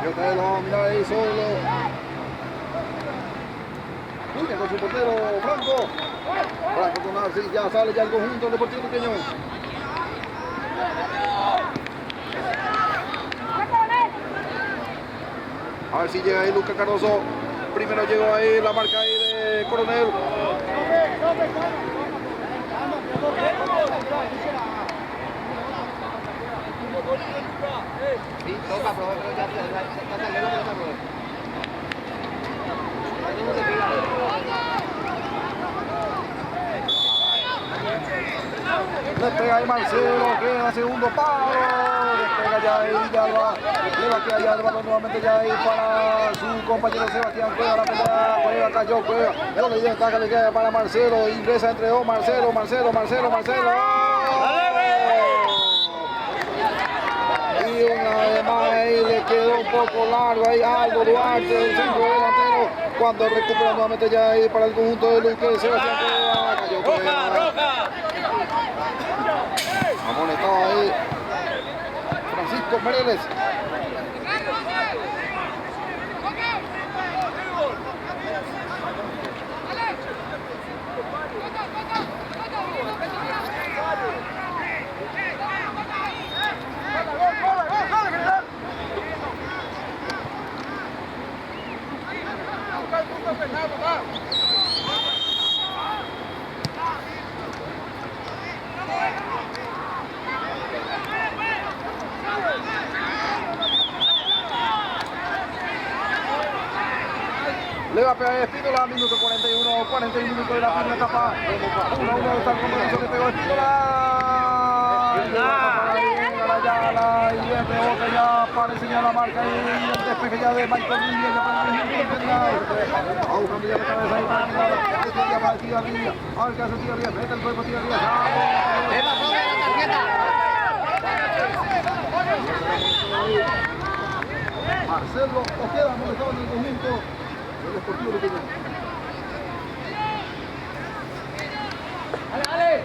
Y otra vez lo vamos a mirar ahí solo. Mira con su portero Franco. Franco con Arce. Ya sale ya el conjunto deportivo pequeño. A ver si llega ahí Lucas Cardoso. Primero llegó ahí la marca ahí de Coronel. Sí, toca, profe, pero ya salió la pelota, profe. Le pega ahí Marcelo, queda segundo palo. Le pega ya ahí Villalba. Le va a quedar ya el balón nuevamente ya ahí para su compañero Sebastián Cueva. La pelea, Cueva cayó, Cueva. No le dio ventaja, le queda para Marcelo. Ingresa entre dos, Marcelo. Y una vez más ahí le quedó un poco largo ahí Aldo Duarte, el centro delantero. Cuando recupera nuevamente ya ahí para el conjunto de Luque, Sebastián Cueva. Cayó Cueva. Amonestado ahí Francisco Mereles. Le va a pegar Espínola, minuto 41 minutos de la primera etapa. 1-1 está el compromiso que pegó Espínola. Y el rebote ya aparece ya la marca y el despeje ya de Michael Villa ya para el conjunto. Va buscando ya la cabeza ahí para tirar. Ya para Tigarría. A ver qué hace Tigarría. Mete el cuerpo Tigarría. Marcelo Ojeda molestado en el conjunto. El Deportivo Pequeño. ¡Dale!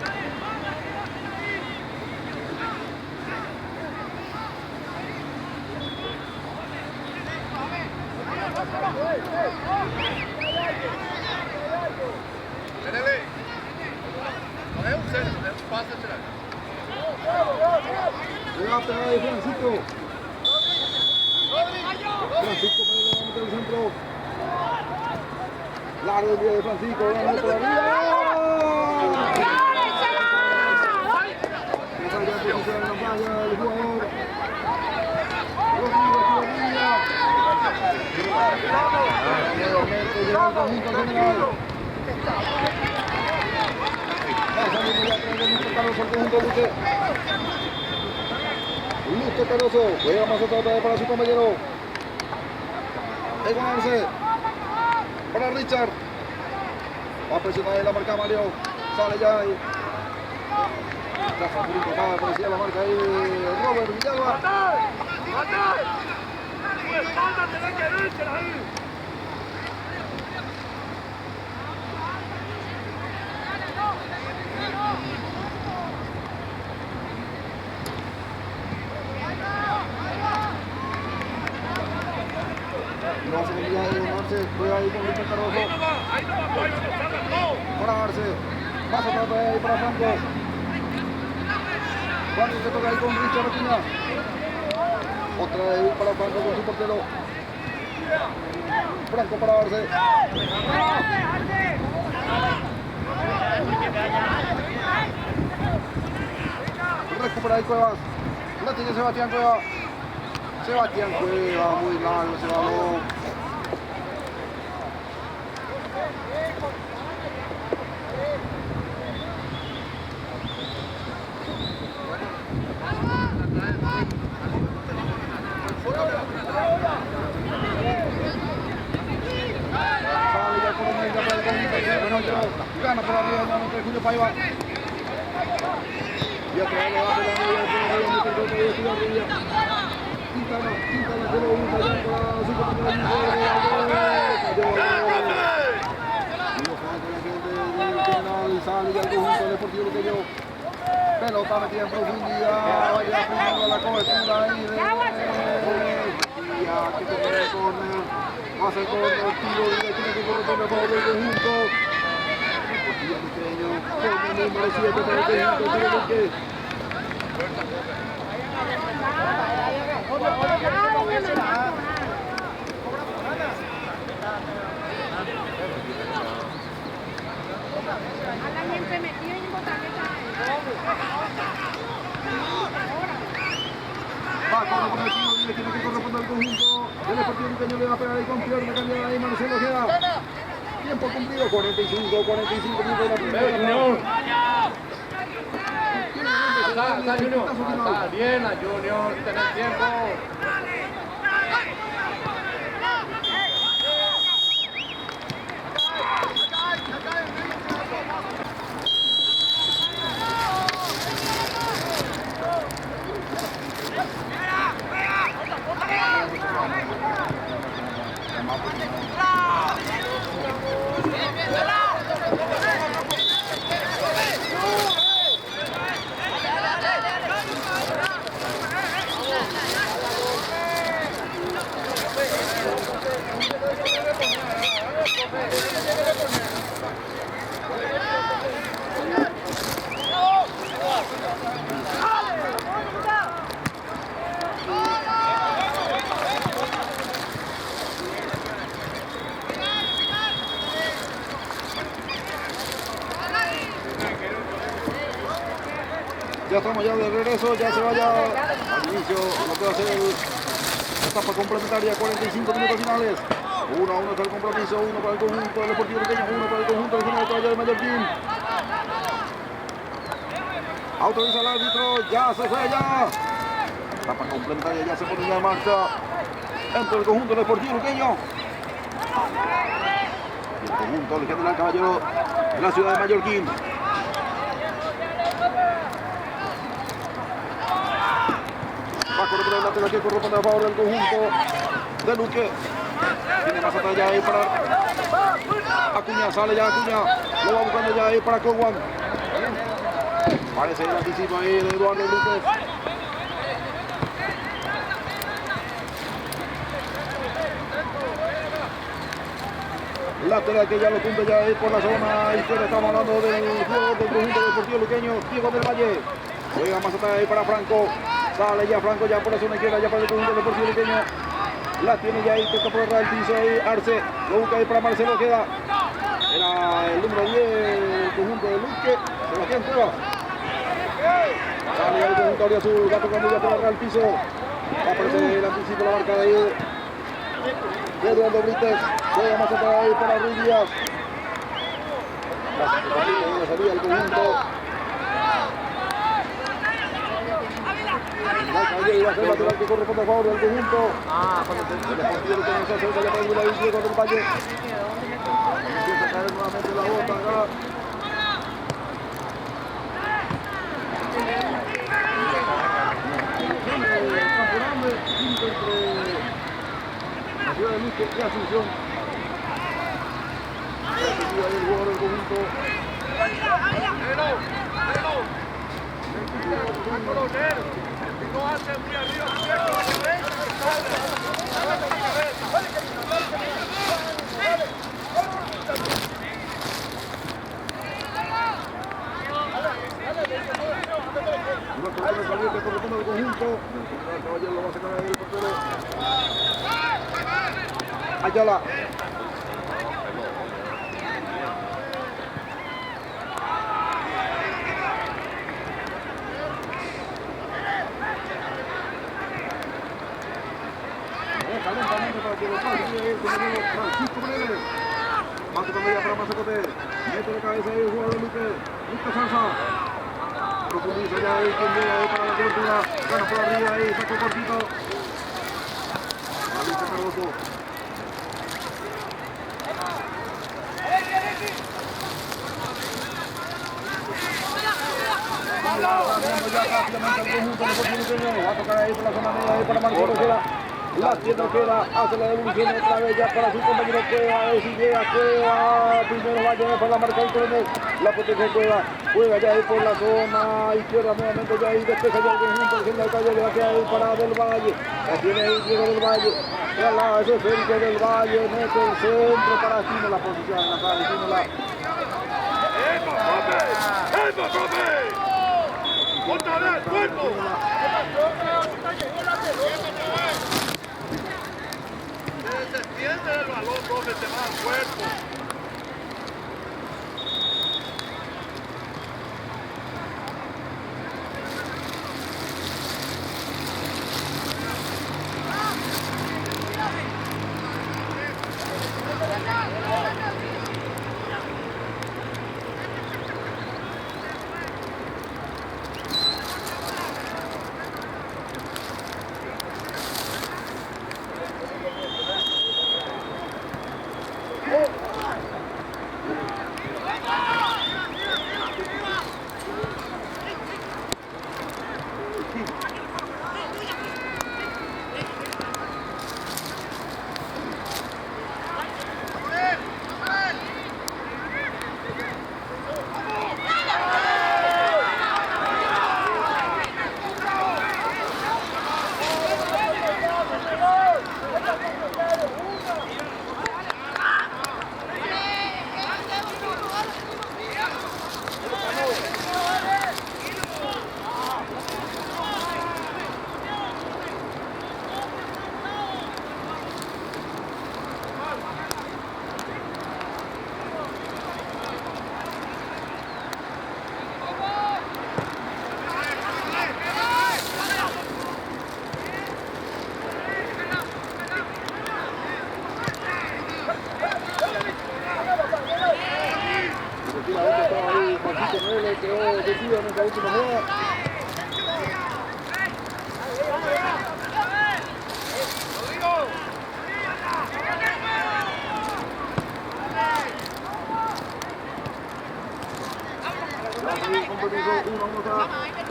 Mereles. No es un centro, es un pase lateral. Le va a pegar ahí Francisco. Francisco para el levante del centro. Largo el día de Francisco. Vamos por arriba. Le salga a posición en la playa el jugador. Rodrigo Echeverría. Nuevamente llega el conjunto general. Pasando ya a través de Luque Cardoso, el conjunto de Luque. Luque Cardoso, juega más otra vez para su compañero. Egon Arce. Para Richard. Va a presionar ahí la marca Mario. Sale ya ahí. Traza Purito, va a aparecer la marca ahí de Robert Villalba. No hace con ya Egon Arce. Juega ahí con Luque Cardoso. Para Arce. Pasa otra vez ahí para Franco. Franco se toca ahí con Richard Requina. Otra vez para Franco con su portero. Franco para Arce. Recupera ahí Cuevas. La tiene Sebastián Cuevas. Sebastián Cuevas, muy largo ese balón. Gana por arriba, no, Julio Paiva. Y atrás le va a pegar Quintana se lo usa ya para su compañero. Sale ya el conjunto deportivo Luqueño. Pelota metida en profundidad. Vaya primero la cobertura ahí de que tiene el córner. Va a ser córner, tiro directo que corresponde a favor del conjunto. Luqueño con el número 7 para el conjunto Luque. Va con el tiro directo que corresponde al conjunto. El Deportivo Luqueño le va a pegar ahí con pierna cambiada ahí Marcelo queda. Tiempo cumplido, 45 minutos de la primera. Está Junior. Está bien la Junior, tenés tiempo. Ya estamos ya de regreso, ya se vaya al inicio, lo puede hacer la etapa complementaria, 45 minutos finales. 1-1 está el compromiso, 1 para el conjunto del Deportivo Luqueño, 1 para el conjunto del General Caballero de Mallorquín. Autoriza el árbitro, ya se fue ya. Etapa complementaria, ya se pone ya en marcha entre el conjunto del Deportivo Luqueño y el conjunto del General Caballero de la ciudad de Mallorquín. Va a correr el lateral que corresponde a favor del conjunto de Luque. Tiene más atrás ya ahí para Acuña, sale ya Acuña. Lo va buscando ya ahí para Cowan. Parece el anticipo ahí de Eduardo Luque. Lateral que ya lo cumple ya ahí por la zona izquierda. Estamos hablando del juego del conjunto deportivo luqueño. Diego del Valle. Juega más atrás ahí para Franco. Sale ya Franco ya por la zona izquierda, ya para el conjunto deportivo luqueño. La tiene ya ahí, toca por el piso ahí, Arce. Lo busca ahí para Marcelo, queda. Era el número 10 del conjunto de Luque. Sebastián Cuevas. Sale ya el conjunto Auriazul, va tocando ya por el piso. Va a aparecer el anticipo, la marca de ahí de Eduardo Brites. Juega más atrás ahí para Ruiz Díaz. La salida del conjunto. Ahí va a ser lateral que corresponde a favor del conjunto. El Deportivo que nos acerca ya para el lado Diego del Valle. Empieza a caer nuevamente la bota acá. La ciudad de Luque y Asunción. Ahí el jugador del conjunto. No hace muy arriba, cierto, la cabeza, la Una corona caliente que corresponde al conjunto. El caballero lo va a sacar ahí el portero. Ayala. que lo pase ahí el compañero Francisco Paredes. Paso con ella para Mazacote. Mete de cabeza ahí el jugador Luque Salsa. Profundiza ya ahí quien llega ahí para la cobertura. Gana por arriba ahí, sacó cortito. Alicia Cardoso. Ya rápidamente el conjunto de Puerto va a tocar ahí por la zona media ahí para Marcelo Queda. La tienda Queda, hace la devolución otra vez ya para su compañero Queda, a ver si llega Queda, primero va a llegar para la marca del coronel, la potencia de Queda, juega ya ahí por la zona izquierda nuevamente ya ahí, despeja ya el conjunto, el centro de calle le va a quedar ahí para Del Valle, la tiene ahí Diego Del Valle, ya la ese Félix Del Valle, mete el centro para Espino, la posición en la cara, Espino la... ¡Epa, profe! ¡Otra vez, cuerpo! Se extiende el balón, profe, te va al cuerpo.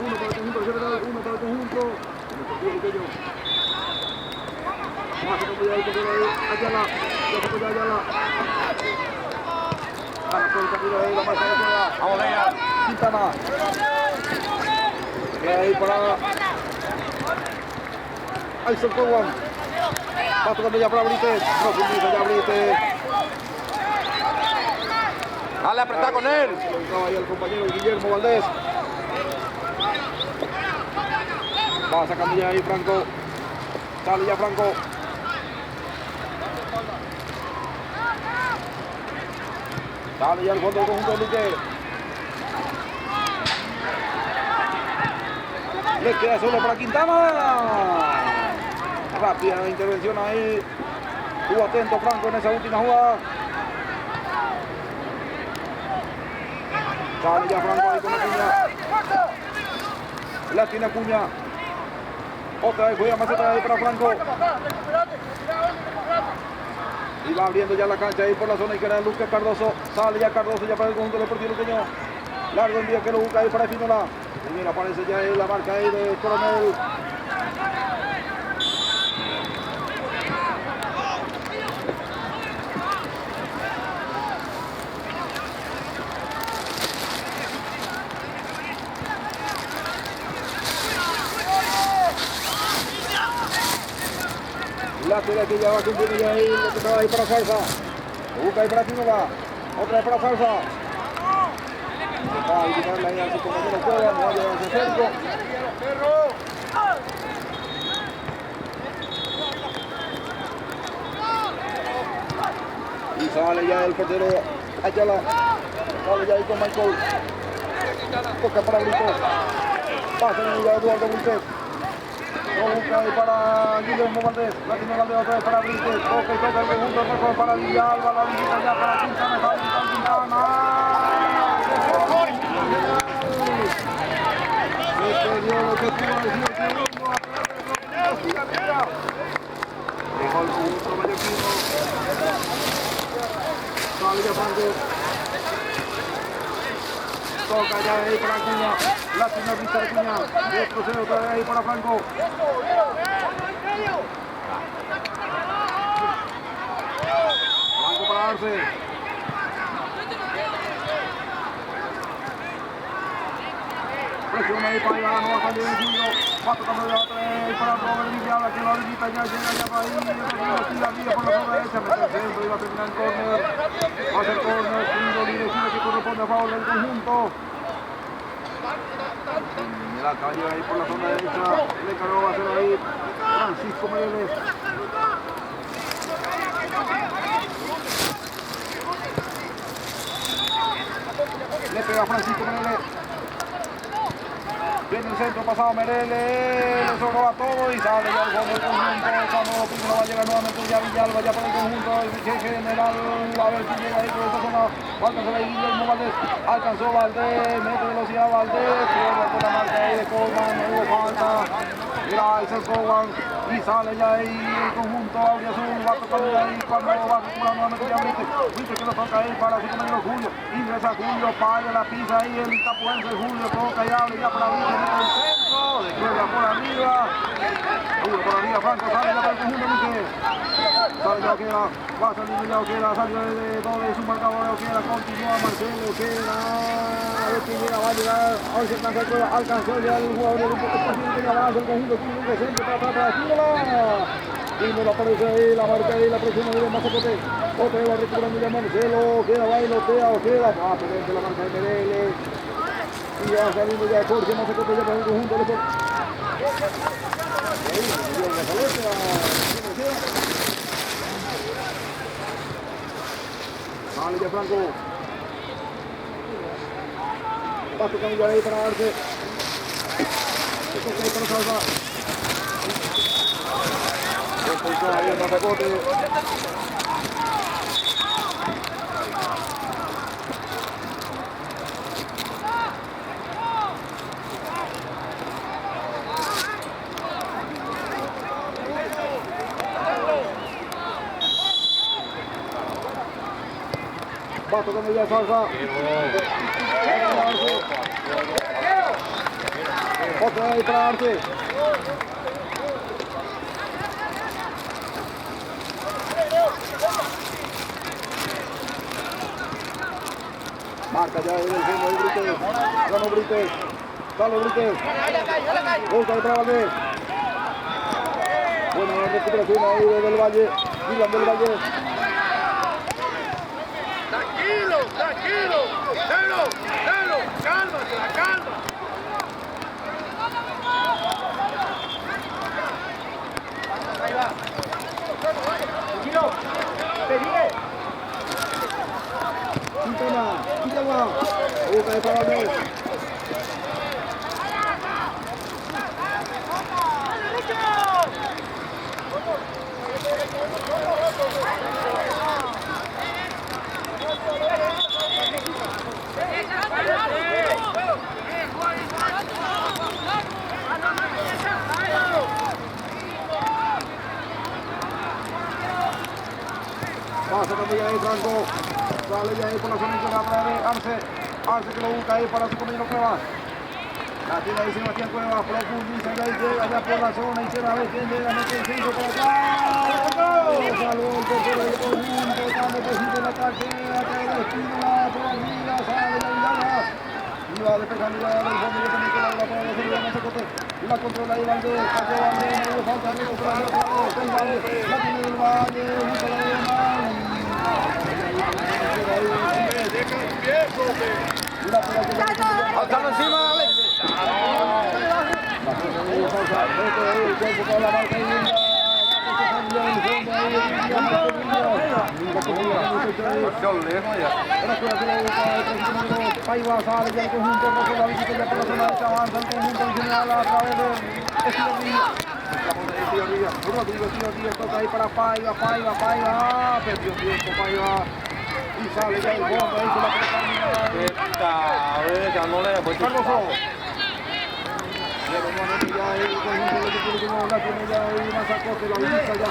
Uno para el conjunto general, uno para el conjunto. En el partido pequeño. Más como ya el portero ahí, Ayala. Ya se puede Ayala. Gana por el camino ahí, la marca de toda. Vamos, Leia. Quintana. Queda ahí para Aysel Cowan. Va tocando ya para Brites. Profundiza ya Brites. Dale, apretar con él. Estaba ahí el compañero Guillermo Valdés. Va sacando ya ahí Franco. Sale ya Franco. Sale ya el fondo del conjunto de Luque. Le queda solo para Quintana. Rápida intervención ahí. Estuvo atento Franco en esa última jugada. Sale ya Franco ahí con Acuña. La tiene Acuña. Otra vez juega Maceta ahí para Franco. Y va abriendo ya la cancha ahí por la zona izquierda de Lucas Cardoso. Sale ya Cardoso ya para el conjunto deportivo luqueño. Largo envío que lo busca ahí para Espinola. Y mira, aparece ya ahí la marca ahí de Coronel. La tira que ya va cumpliendo ya ahí, lo que estaba ahí para Salsa. Lo busca ahí para Espinola. Otra vez para Salsa. Va a quitarle ahí a su compañero Cueva, no va a llevar ese centro. Y sale ya el portero Ayala. Sale ya ahí con Michael. Toca para Brito. Pasa en el Eduardo Wilfred. busca ahí para Guillermo Valdés. La tiene Valdés otra vez para Brites. Toca el conjunto rojo para Villalba. La visita ya para Quintana. Quintana. Este dio lo que tuvo el segundo. Dejó el conjunto mallorquino. Sale ya Franco. Toca ya ahí para Acuña. Lástima vista de Acuña. Retrocede otra vez ahí para Franco. Franco para Arce. Presiona ahí para allá, no va a salir el Julio. Va tocando ya otra vez para Robert Villalba, que la visita ya llega ya para ahí. Tira por la zona derecha, mete el centro y va a terminar el córner. Va a ser córner, tiro dirección que corresponde a favor del conjunto. La calle ahí por la zona derecha, le cargó va a ser ahí Francisco Mereles. Le pega Francisco Mereles. Viene el centro pasado Mereles, le sobró a todo y sale ya al fondo del conjunto. Cuando primero va a llegar nuevamente ya Villalba, ya para el conjunto, el general, a ver si llega ahí por esta zona. Va a alcanzar ahí Guillermo Valdés, alcanzó Valdés, mete velocidad Valdés, pierde por la marca ahí de Coleman, no hubo falta. Mira, ahí se Coleman y sale ya ahí el conjunto Auriazul, va tocando ahí cuando va a recuperar nuevamente ya Brites que lo toca ahí para su compañero Julio, ingresa Julio, paga la pisa ahí, el tapuense Julio, toca y abre ya para Brites. El centro, de izquierda por arriba, por arriba Franco, sale ya para el conjunto Mique, sale ya Oquera, va a salir ya Oquera, sale de todo de su marcador de Oquera, continúa Marcelo Oquera, a ver quién llega, va a llegar, a ver si alcanza el prueba, alcanzó ya el jugador del partido que avanza el conjunto, tiene un presente para atrás, Tímola aparece ahí, la marca ahí, la presión de Mazacote, otra vez va recuperando ya Marcelo, Oquera, bailotea, Oquera, va a perder la marca de Mereles. Y va saliendo ya Jorge Mazacote ya para el conjunto de Sport. Sale ya Franco. Va tocando ya ahí para Arce. Se toca ahí para Salva. Se ahí el Mazacote. Va tocando ya Salva. Otra vez para Arce. Marca ya el centro de Brites. Ganó Brites. Sale Brites. Busca de Valdés. Buena recuperación ahí del Valle. Dylan del Valle. Tranquilo, cero, cálmate, la calma. Ahí va. Tranquilo. Pegué. Quintana, Villalba. Busca de Valdés. Va sacando ya ahí Franco. Sale ya ahí por la zona izquierda para Arce. Arce que lo busca ahí para su compañero Cuevas. La tiene ahí Sebastián Cuevas. Profundiza ya y llega allá por la zona izquierda. A ver quién llega. Mete el centro por acá. Salvo el portero del conjunto. Cuando decide el ataque. Acá el Espínola por arriba. Sale la Villalba. Y va despejando ya del fondo. Yo también queda la para hacer el Mazacote. La controla ahí Valdés. Cayó Valdés. No hubo falta. Recuperando otra vez. El Valle. La tiene el Valle. Busca la de mal. Alzalo encima, Alex. Ahí va, sale ya el conjunto, la visita ya por la zona derecha, avanza el conjunto en general a través de Rodrigo Díaz toca ahí para Paiva, perdió tiempo Paiva y sale ya el fondo, ahí se la prepara. Dándole después. Carlos Ojo. Nuevamente ya ahí, la tiene ya ahí, Mazacote, la vista ya.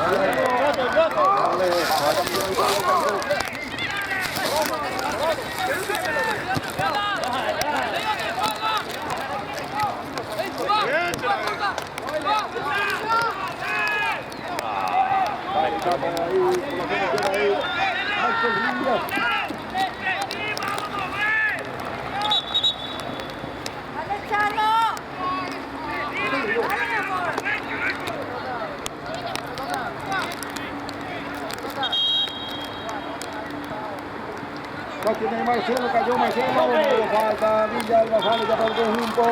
La tiene Marcelo, cayó Marcelo, falta Villalba, sale ya para el conjunto,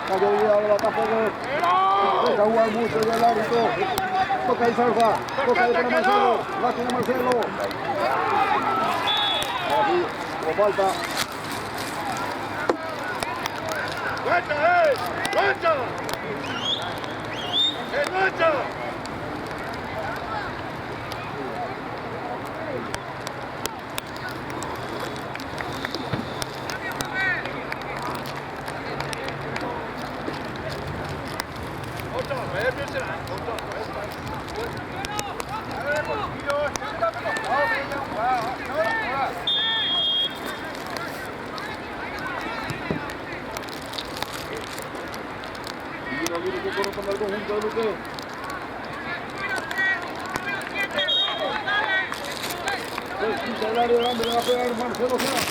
cayó Villalba, tampoco deja jugar mucho ya el árbitro, toca ahí Salva, toca ahí para Marcelo, la tiene Marcelo, así, como falta. ¡Lucha, ¡lucha! ¡Lucha! Y no viene que corre para el conjunto de Luque. Quita el área grande, le va a pegar Marcelo Sena.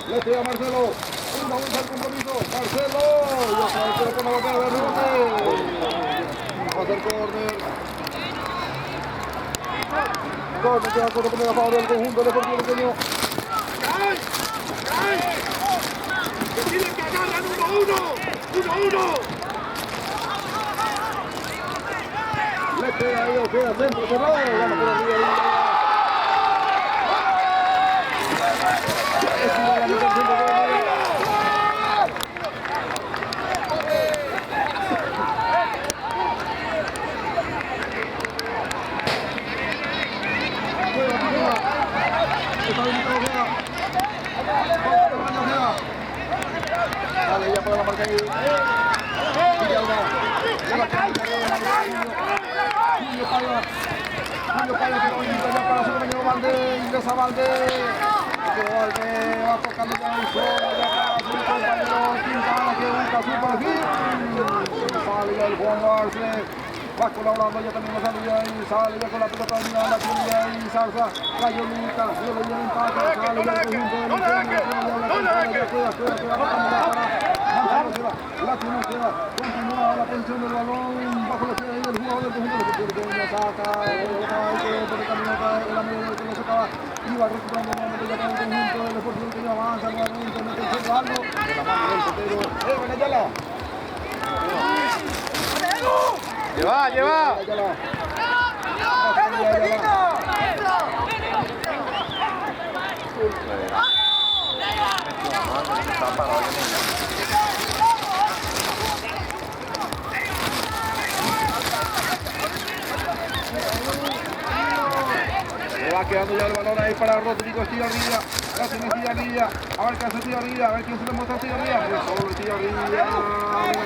Le pega Marcelo. Una vuelta al compromiso. Marcelo. Ya sabe que lo pone a botar de rebote. Va a hacer córner. Córner que va a correr a favor del conjunto deportivo pequeño. ¡Que tienen que agarrar 1-1! ¡1-1! Le pega ahí, queda dentro, cerrado. Vamos por arriba ahí. Dale ya para la marca ahí. Julio Paiva que lo invita ya para su compañero Valdés, ingresa Valdés. Valdés va tocando ya el suelo ya para su compañero Quintana que busca su perfil. Sale ya el Juan Arce. Va colaborando ya también la salida y sale ya con la pelota dominada, la tiene ya ahí Salsa, cayó Lucas, luego ya el empate, sale ya el conjunto de la continúa la posición del balón, bajo los pies del jugador del conjunto de la saca, por el camino de la media que lo sacaba, iba recuperando nuevamente ya para el conjunto del Deportivo que avanza nuevamente, mete el centro algo, de la mano del portero, Benayala. Lleva. Le va quedando ya el balón ahí para Rodrigo Estigarribia. La tiene Estigarribia. A ver qué hace Estigarribia. A ver quién se le muestra a Estigarribia. Pues solo Estigarribia. La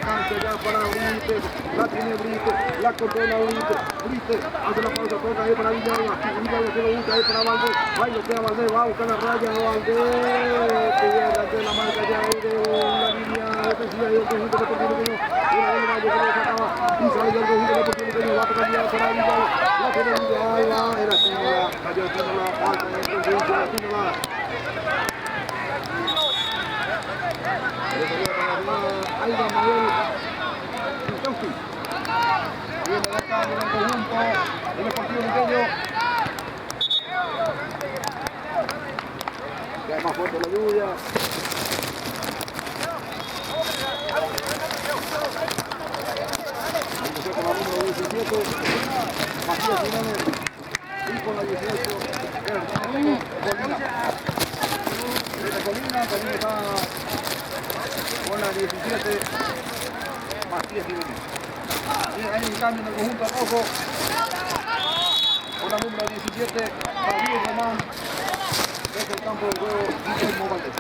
cancha ya para Brite. La tiene Brite. La controla Brite. Brite hace la pausa. Toca ahí para Villalba. Villalba se lo busca ahí para Valdés. Ahí lo queda Valdés. Va a buscar la raya. Valdés. Que llega ante la marca ya ahí de la línea defensiva del conjunto deportivo pequeño. Una vez más, yo creo que se acaba. Y sale ya el conjunto deportivo pequeño. Va a tocar ya para Villalba. La tiene Villalba. Era Tinola. Cayó Tinola. Falta en el conjunto de Tinola. Ahí va Manuel Quintowski. Viene de acá, viene el conjunto del Deportivo Pequeño. Ya es más fuerte la lluvia. empezó con la número 17, Matías Jiménez, y con la 18, Colina. Colina también está con la 17, Matías Jiménez. Bien, hay un cambio en el conjunto rojo, con la número 17, Javier Román, desde el campo de juego, Guillermo Valdés.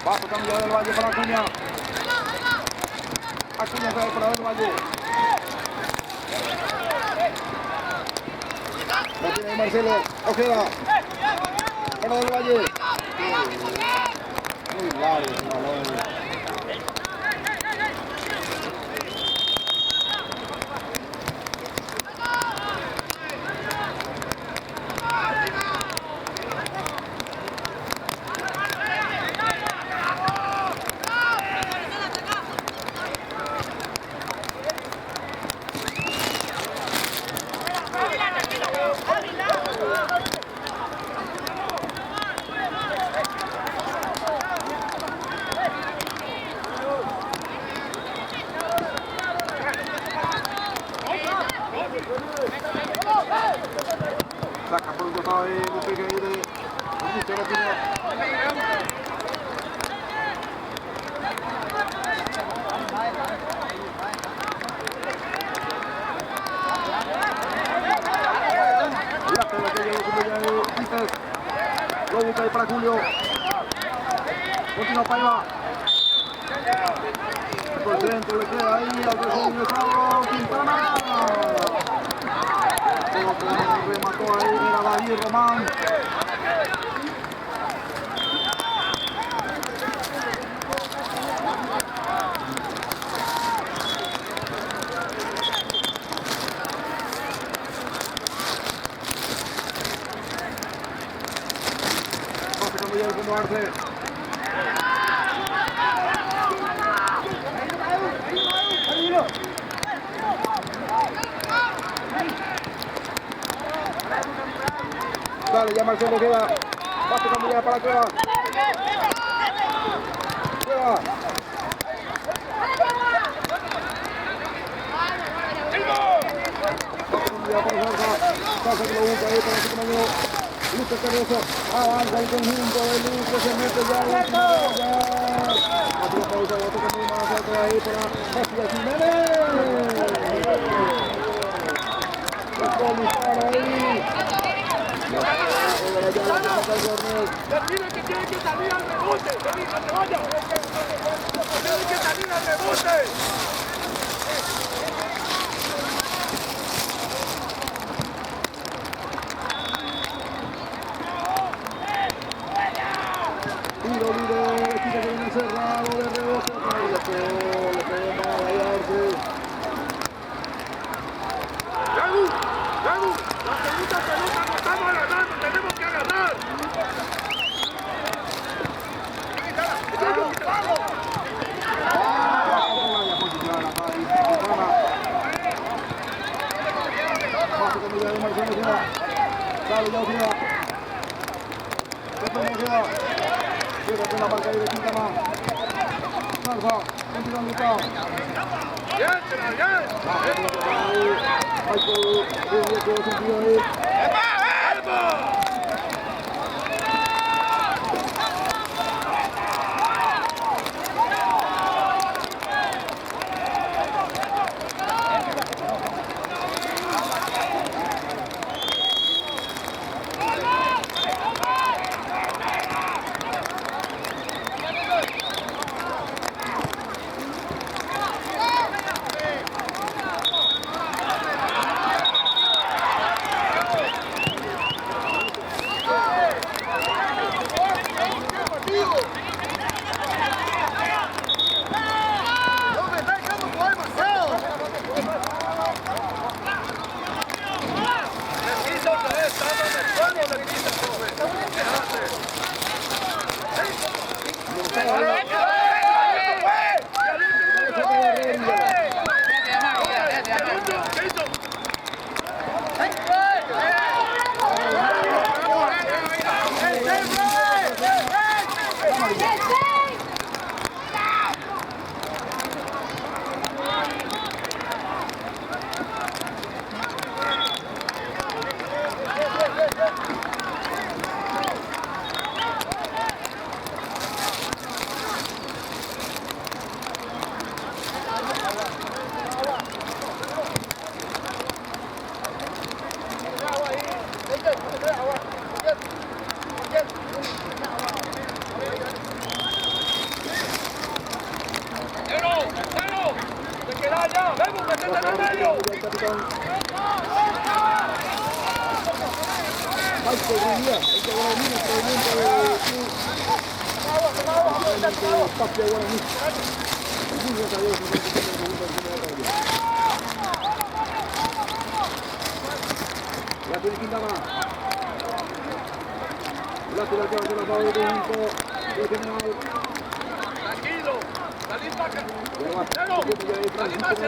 Va tocando ya del Valle para Acuña. Acuña trae para del Valle. La tiene Marcelo Ojeda. Para del Valle. Muy largo el balón. Saca por un costado de Lupe que viene. Augusto la tiene. La pelota que llegó como ya de Quintes. Lo busca ahí para Julio. Continúa Paiva. Por el centro le queda ahí al tercer ingresado Quintana. Remató ahí, era David Román. Pasa cuando llega el fondo Arce. Dale, ya Marcelo queda. Va tocando ya para Cueva. Cueva. Va tocando ya para Jorge. Pasa que lo busca ahí para su compañero Lucas Cardoso. Avanza el conjunto de Lucas. Se mete ya en la última ya. Hace la pausa. Va tocando más atrás ahí para Matías Jiménez. La dispara ahí. Termina que tiene que salir al rebote. Termina, te vaya. Tiene que salir al rebote. Tiro libre, chica que viene cerrado de rebote. Le pegó mal ahí a Arce. Gagu, la segunda pelota no estamos ganando, tenemos que ganar. Dale, ya Ojeda. Esto no Ojeda. Llega con la marca ahí de Quintana. Salva, continúa Lucas. Bien, bien. ¡Métete en el medio! El capitán Michael Ruiz, el que domina el movimiento de Tapia Guaraní. Muy bien, adiós, la tiene Quintana. Lateral que va a ser lanzado de conjunto de General. Tranquilo, salí para acá. Pero salí más hacia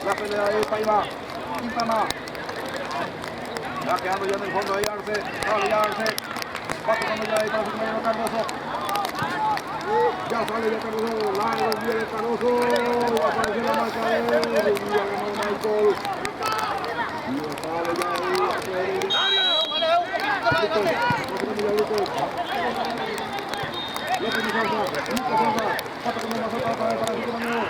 la pelea de Paiva, Quintana. Ya quedando ya en el fondo de Arce, va tocando ya ahí para su compañero Cardoso. Ya sale ya Cardoso, largo viene Cardoso, va a aparecer la marca de él, y ya ganó Michael. Y sale ya ahí, lo tiene Salsa, Lucas Salsa, va tocando más atrás para su compañero.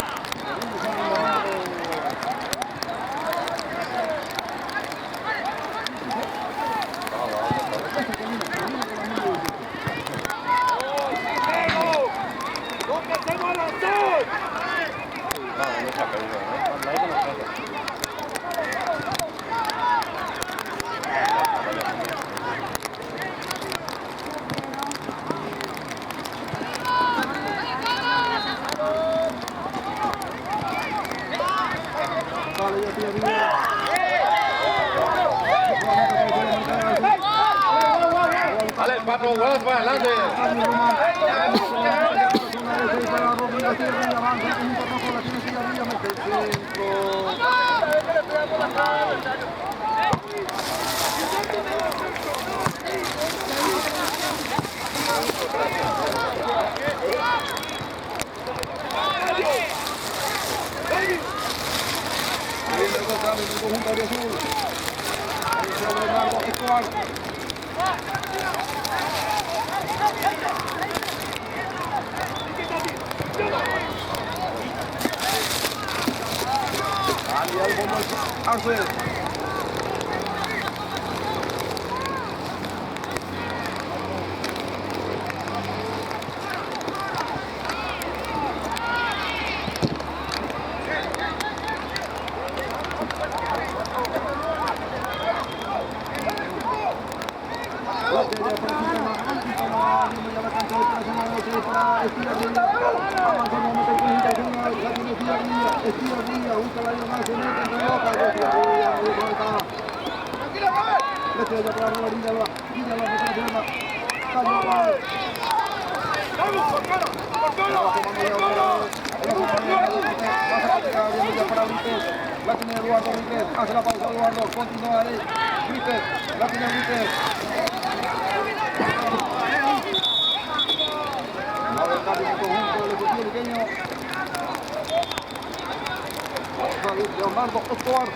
Dale, patrón, vuelve para adelante. Arce. La tiene Eduardo Víquez, hace la pausa Eduardo, continúa ahí, Víquez, la tiene Víquez. La del cambio en conjunto del Deportivo Luqueño. Leonardo Escobar.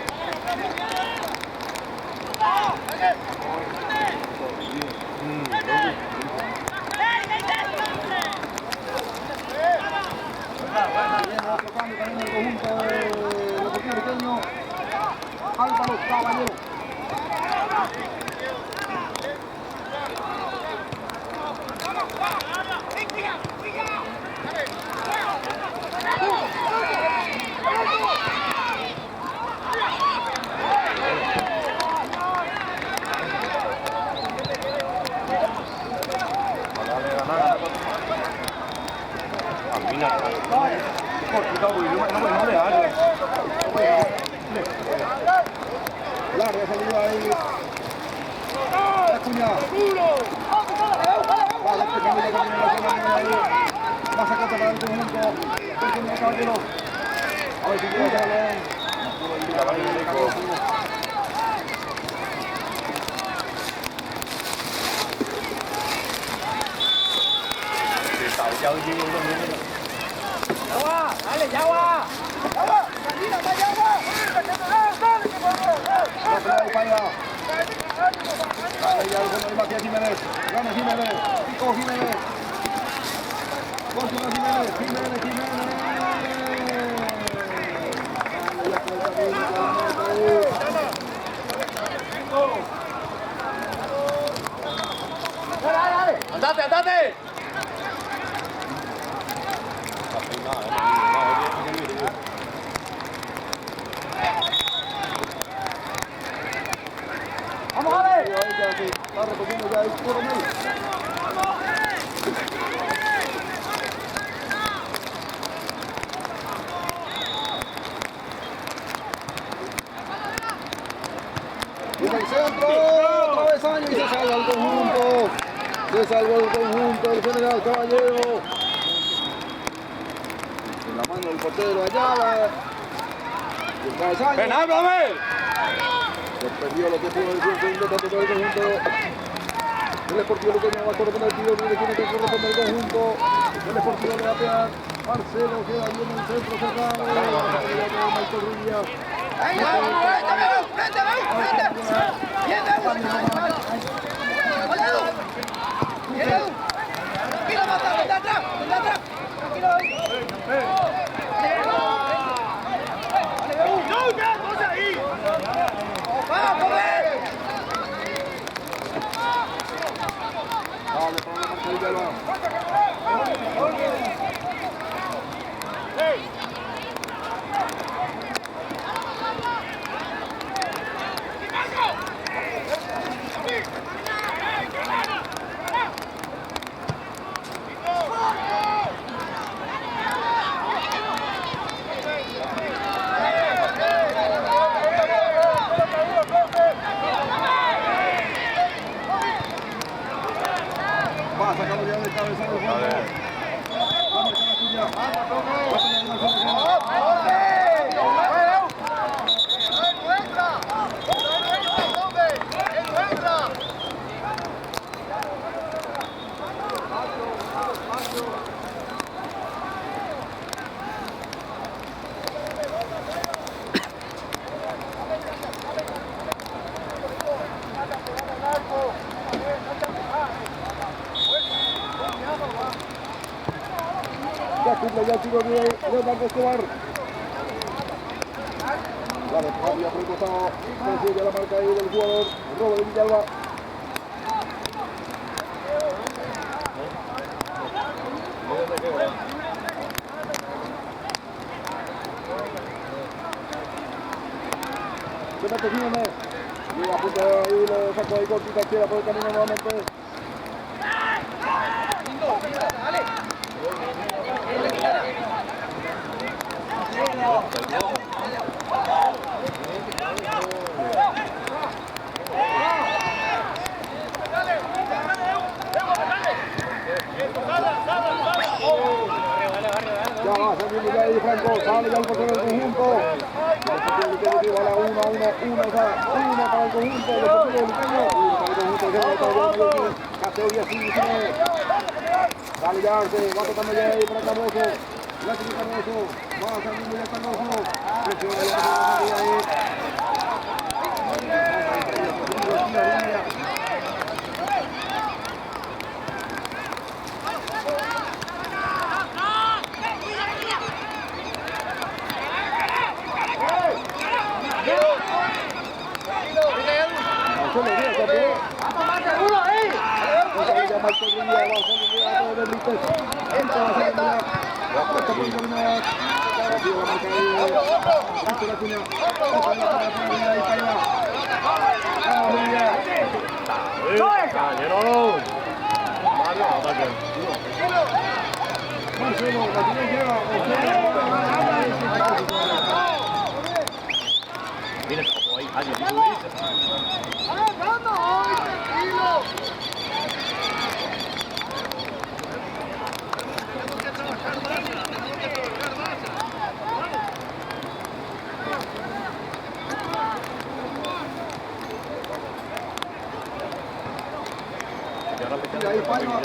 Otro cambio también en el conjunto del Deportivo Luqueño. Álvaro Caballero. Larga salida ahí. Acuña. Va a sacar para el conjunto. El Caballero. A ver si puede hacerlo. Dale, ya va. La pelea de Paya. Dale ya el fondo de Matías Jiménez. Gana Jiménez. Pico Jiménez. Continúa Jiménez. Jiménez. Andate. está recogiendo ya el Coronel. Y en el centro, travesaño y se salva el conjunto. Se salvó el conjunto del General Caballero. En la mano del portero Ayala. Y el travesaño. ¡Penal, Blomel! Se perdió lo que pudo el tiempo tanto por el conjunto. El Deportivo Luqueño va a corresponder el tiro que tiene que corresponder el conjunto. El Deportivo le va a pegar. Marcelo queda bien en el centro cerrado. Michael Rubia. Va sacando ya de cabeza el juego. Va a marcar la tuya. Va a poner una zona. Ya cumple ya el tiro de Leonardo Escobar. La descarga por el costado. Consigue la marca ahí del jugador Robo de Villalba. Se mete Jiménez. Llega a punto ahí, lo sacó ahí cortita izquierda por el camino nuevamente. Ya va saliendo ya ahí Franco, sale ya el portero del conjunto. El Deportivo a la 1-1, 1 para el conjunto del Deportivo Luqueño. 1 para el conjunto del General Categoría 5. Sale ya Arce, va tocando ya ahí para Cardoso. La tiene Cardoso, va saliendo ya Cardoso. Presiona ya ahí. Ahí Palma.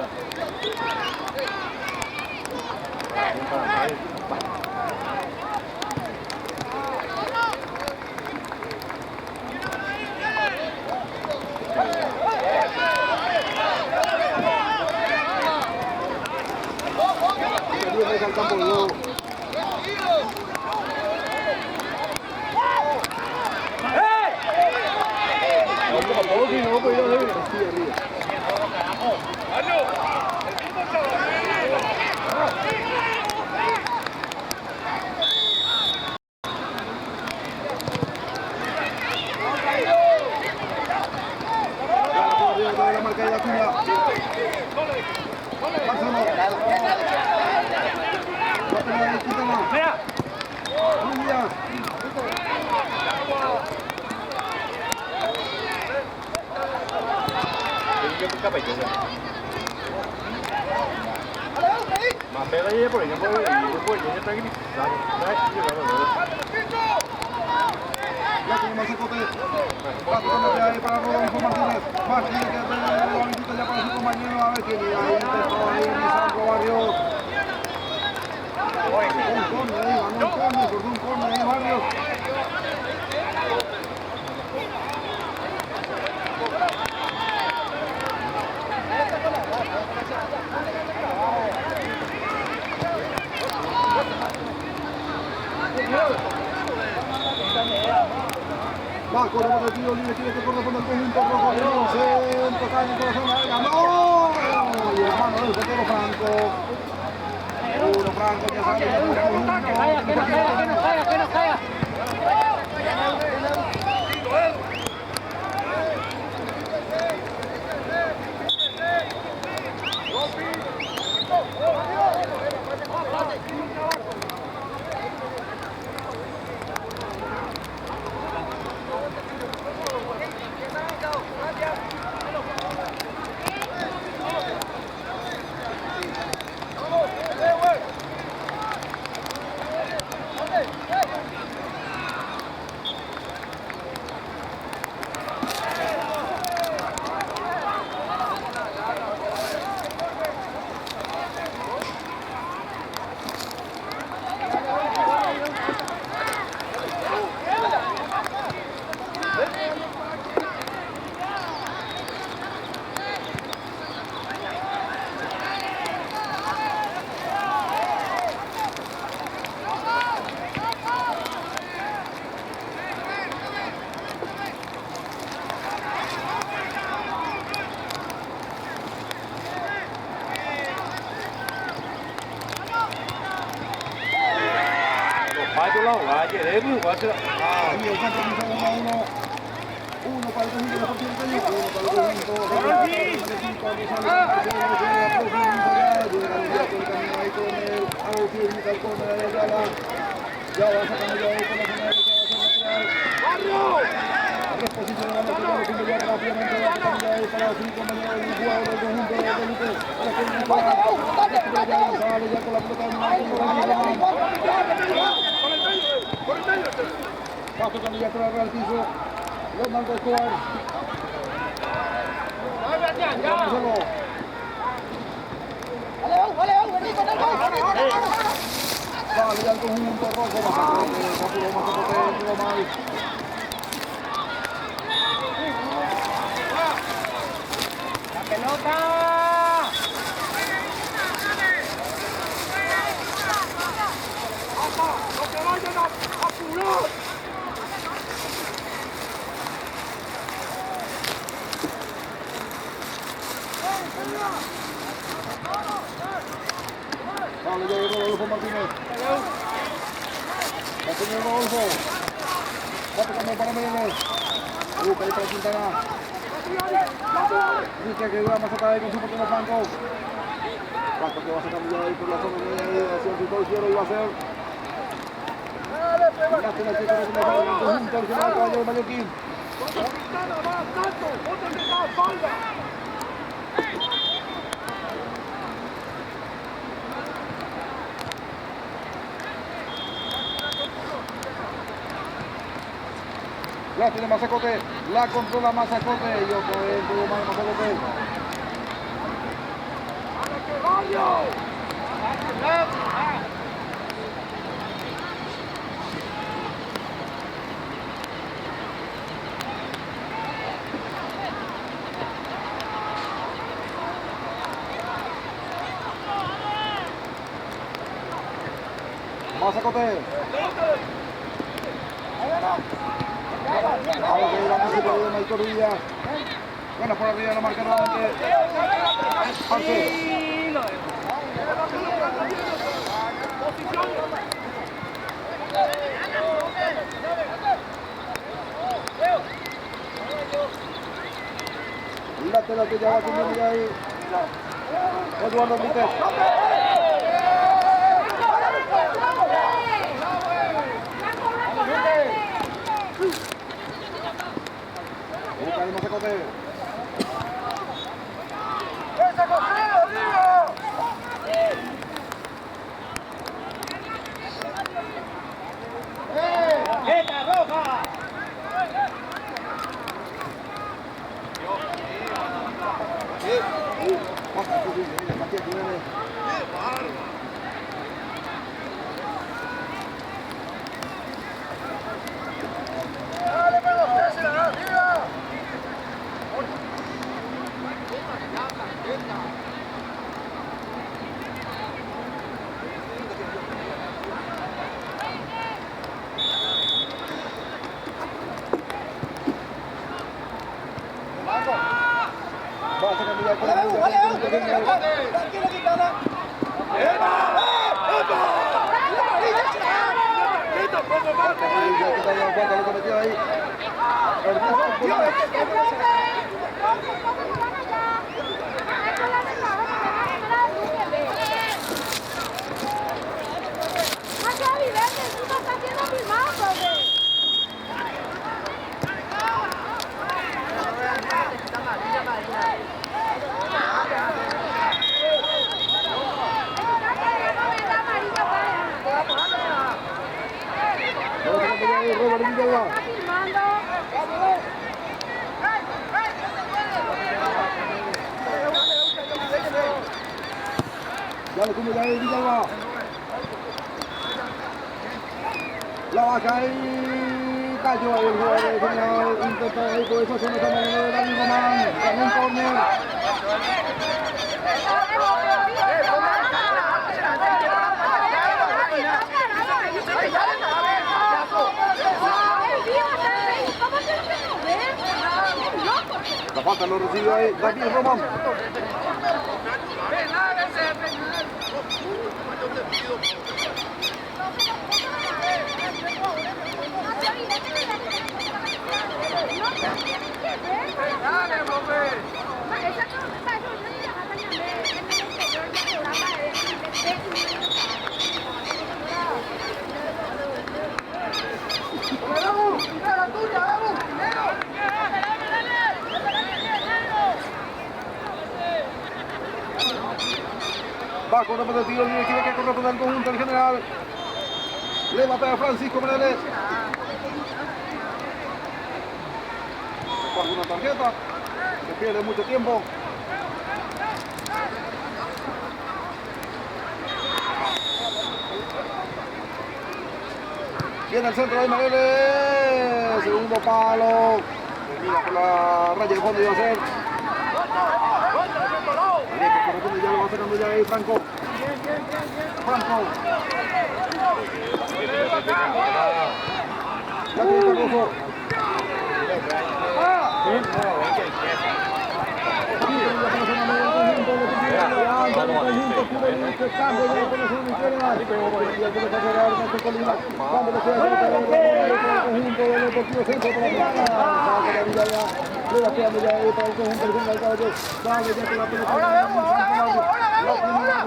Al campo de nuevo. Marcelo. Mira. Díaz. Más pega y por ejemplo, y después ya está aquí. Ya tiene Mazacote. Va tocando ahí para Rodolfo Martínez. Martínez que lo habilita ya para su compañero. A ver quién llega ahí. Intentó ahí Lisandro Barrios. Un córner ahí, ganó un córner, cortó un córner ahí Barrios. Va, corre para el tiro libre, tiene que corresponder al conjunto rojo. Centro, cae en el corazón, ganó. Y el mano del portero Franco. Uno Franco ya sale. Que no caiga. Ayer, ahí el compromiso 1-1. Uno para el conjunto de la partida de Caño, uno para el conjunto de la ya va sacando ya ahí con la zona derecha, reposicionando ya rápidamente va sacando ahí para su compañero del jugador del conjunto de Felipe. Sale ya con la pelota va tocando ya para el piso. Ronaldo Escobar. Sale ya el conjunto rojo. Mazacote, mal. ¡La pelota! ¡No te vayan a apurar! Vale, ya llegó Rodolfo Martínez. Va a tener Rodolfo. Va tocando para Meléndez. Busca ahí para Quintana. Busca que dura más atrás ahí con su portero Franco. Franco que va sacando ya ahí por la zona de hacia el sector izquierdo y va a ser. Lástima el chico que se me el conjunto al final caballero Mallorquín. Quintana va tanto, bótale la espalda. La tiene Mazacote, la controla Mazacote y otra vez tuvo mal Mazacote. ¡Para que vaya! Mazacote. Ahora que la música de Michael Villa. Bueno, por arriba la marca nuevamente. Arce. Lateral que ya va teniendo ahí. Eduardo Montes. Busca el Mazacote. ¡Ese cogido, digo! ¡Esta roja! ¡Dale, pero César, arriba! Tranquilo, Quintana. Dale, como ya es Villalba. La vaca y cayó ahí el jugador general. Intentó ahí con esa zona de manera de David Román. Ganó un córner. La falta lo recibe ahí David Román. Va con el tiro de equipo que corresponde al conjunto del general. Le batea Francisco Meneles. Con una tarjeta. Se pierde mucho tiempo. Viene el centro de Meneles. Segundo palo. Termina por la raya de fondo y va a ser. Ya lo va sacando ya ahí Franco. Franco. Ya tiene Cardoso. Ahora vemos, ahora.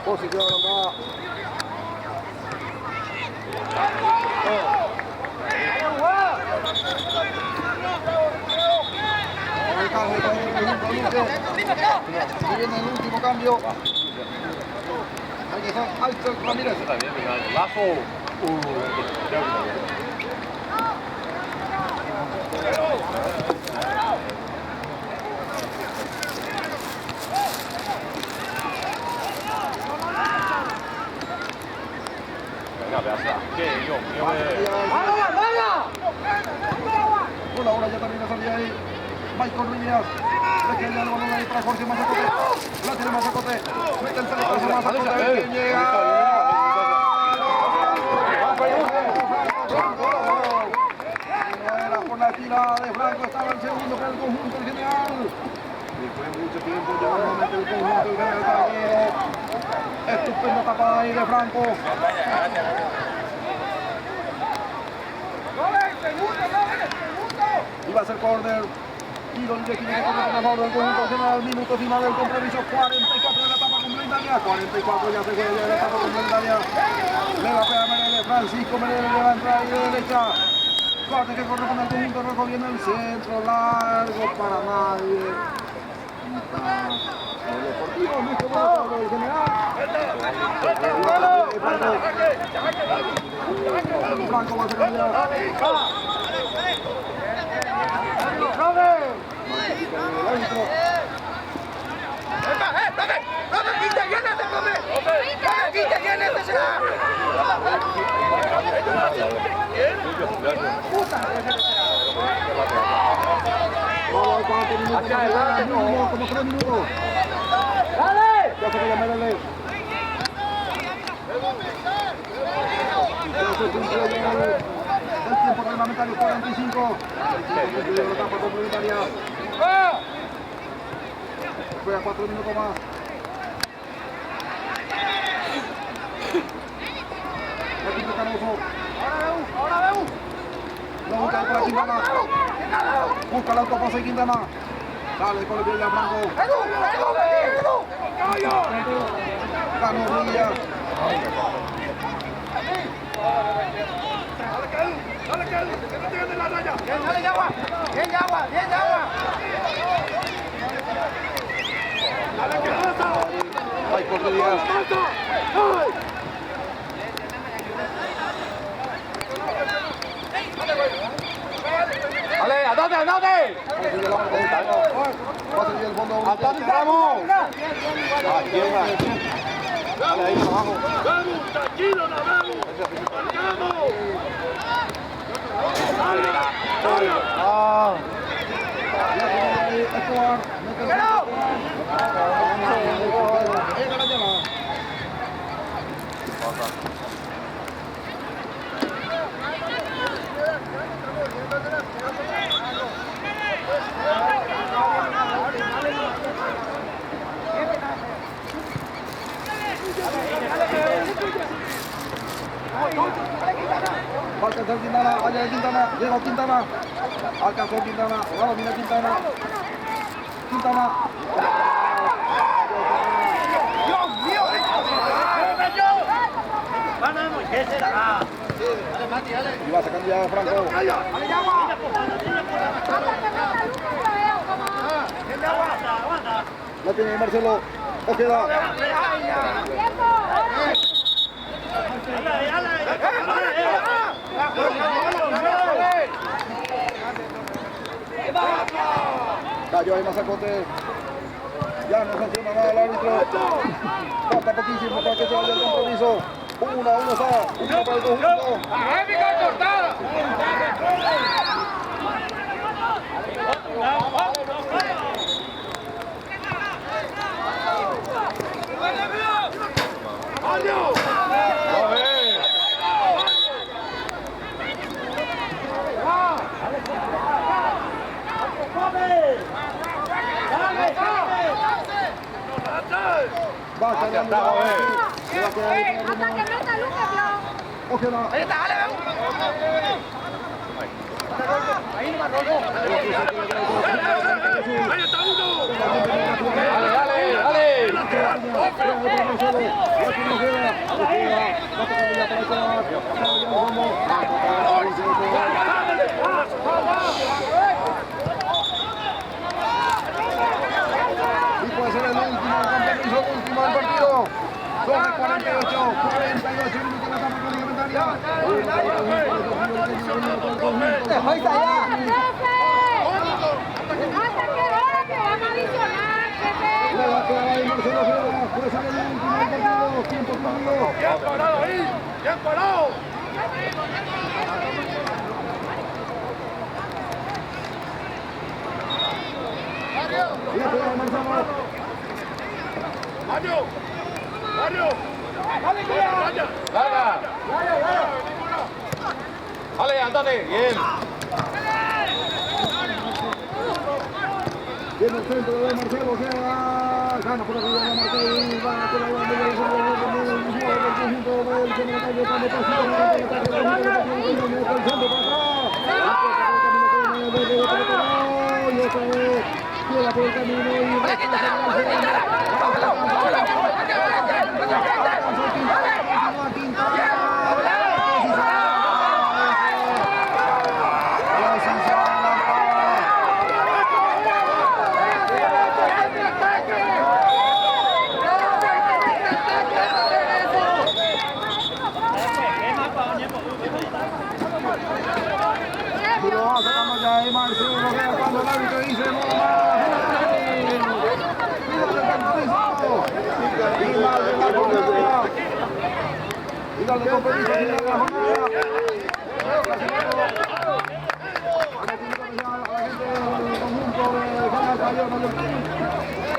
Posición acá. Viene el último cambio. Hay que ser Alcer Ramírez. Por ahora ya también la salida ahí. Michael Ruiz. Le queda el balón ahí para Jorge Mazacote. La tiene Mazacote. Mete el pelotazo Mazacote. Que llega. Por la tirada de Franco, estaba el segundo para el conjunto del general. Después de mucho tiempo ya nuevamente el conjunto del general Caballero. Estupenda tapada ahí de Franco. Y va a ser córner. Tiro de esquina que corre a favor del conjunto del general. Minuto final del compromiso. 44 de la etapa complementaria. 44 ya se juega de la etapa complementaria. Le va a pegar Mereles. Francisco Mereles le va a entrar ahí de derecha. Corte que corre con el conjunto rojo, viene el centro, largo para nadie. El Deportivo, mucho bueno el general. Franco va a sacar ya. Hacia adelante, como 3 minutos. ¡Dale! Ya se queda Mereles. El tiempo reglamentario 45. La etapa complementaria. Juega 4 minutos más. Aquí está Canoso. Ahora veo. La busca para Quintana. Busca el autopase de Quintana. Sale con el pie ya Franco. Ganó Ruiz. Dale, que no te ganes la raya. Dale, Yagua. Bien, Yagua. Dale, que pasa. Ay, por Díaz. ¡Ale, andate! Va a seguir el fondo. ¡Andate, vamos! Dale ahí abajo. ¡Vamos, tranquilo, la vamos! ¡Marcamos! Escobar. Va a alcanzar Quintana, allá de Quintana, llegó Quintana, alcanzó Quintana, ahora viene Quintana, ¡Dios mío! ¡Ganamos! ¿Qué será? y va sacando ya a Franco. La tiene Marcelo, Ojeda. Cayó ahí Mazacote. Ya no sanciona nada el árbitro. Falta poquísimo para que se vaya el compromiso. 1-1 para el conjunto. Va a caer Ojeda. Ahí está, dale, vamos. Ahí nomás, Rojo. ¡Ahí está uno! Y puede ser el último compromiso, último del partido. Son de 48 minutos en la etapa complementaria. Ahí está, ya. Le va a quedar ahí Marcelo Ojeda. Puede ser el último del partido. Tiempo perdido. ¡Ya parado ahí! Bien parado. Mario. Mario. Larga. Vale, andate. Bien. Viene el centro de Marcelo, gana por arriba de Marcelo y va por la banda del conjunto del General cuando por el camino sacamos ya de Marcelo, cuando el árbitro dice no más. Final de competición de la jornada. A la gente del conjunto de General Mayor Mallorquín.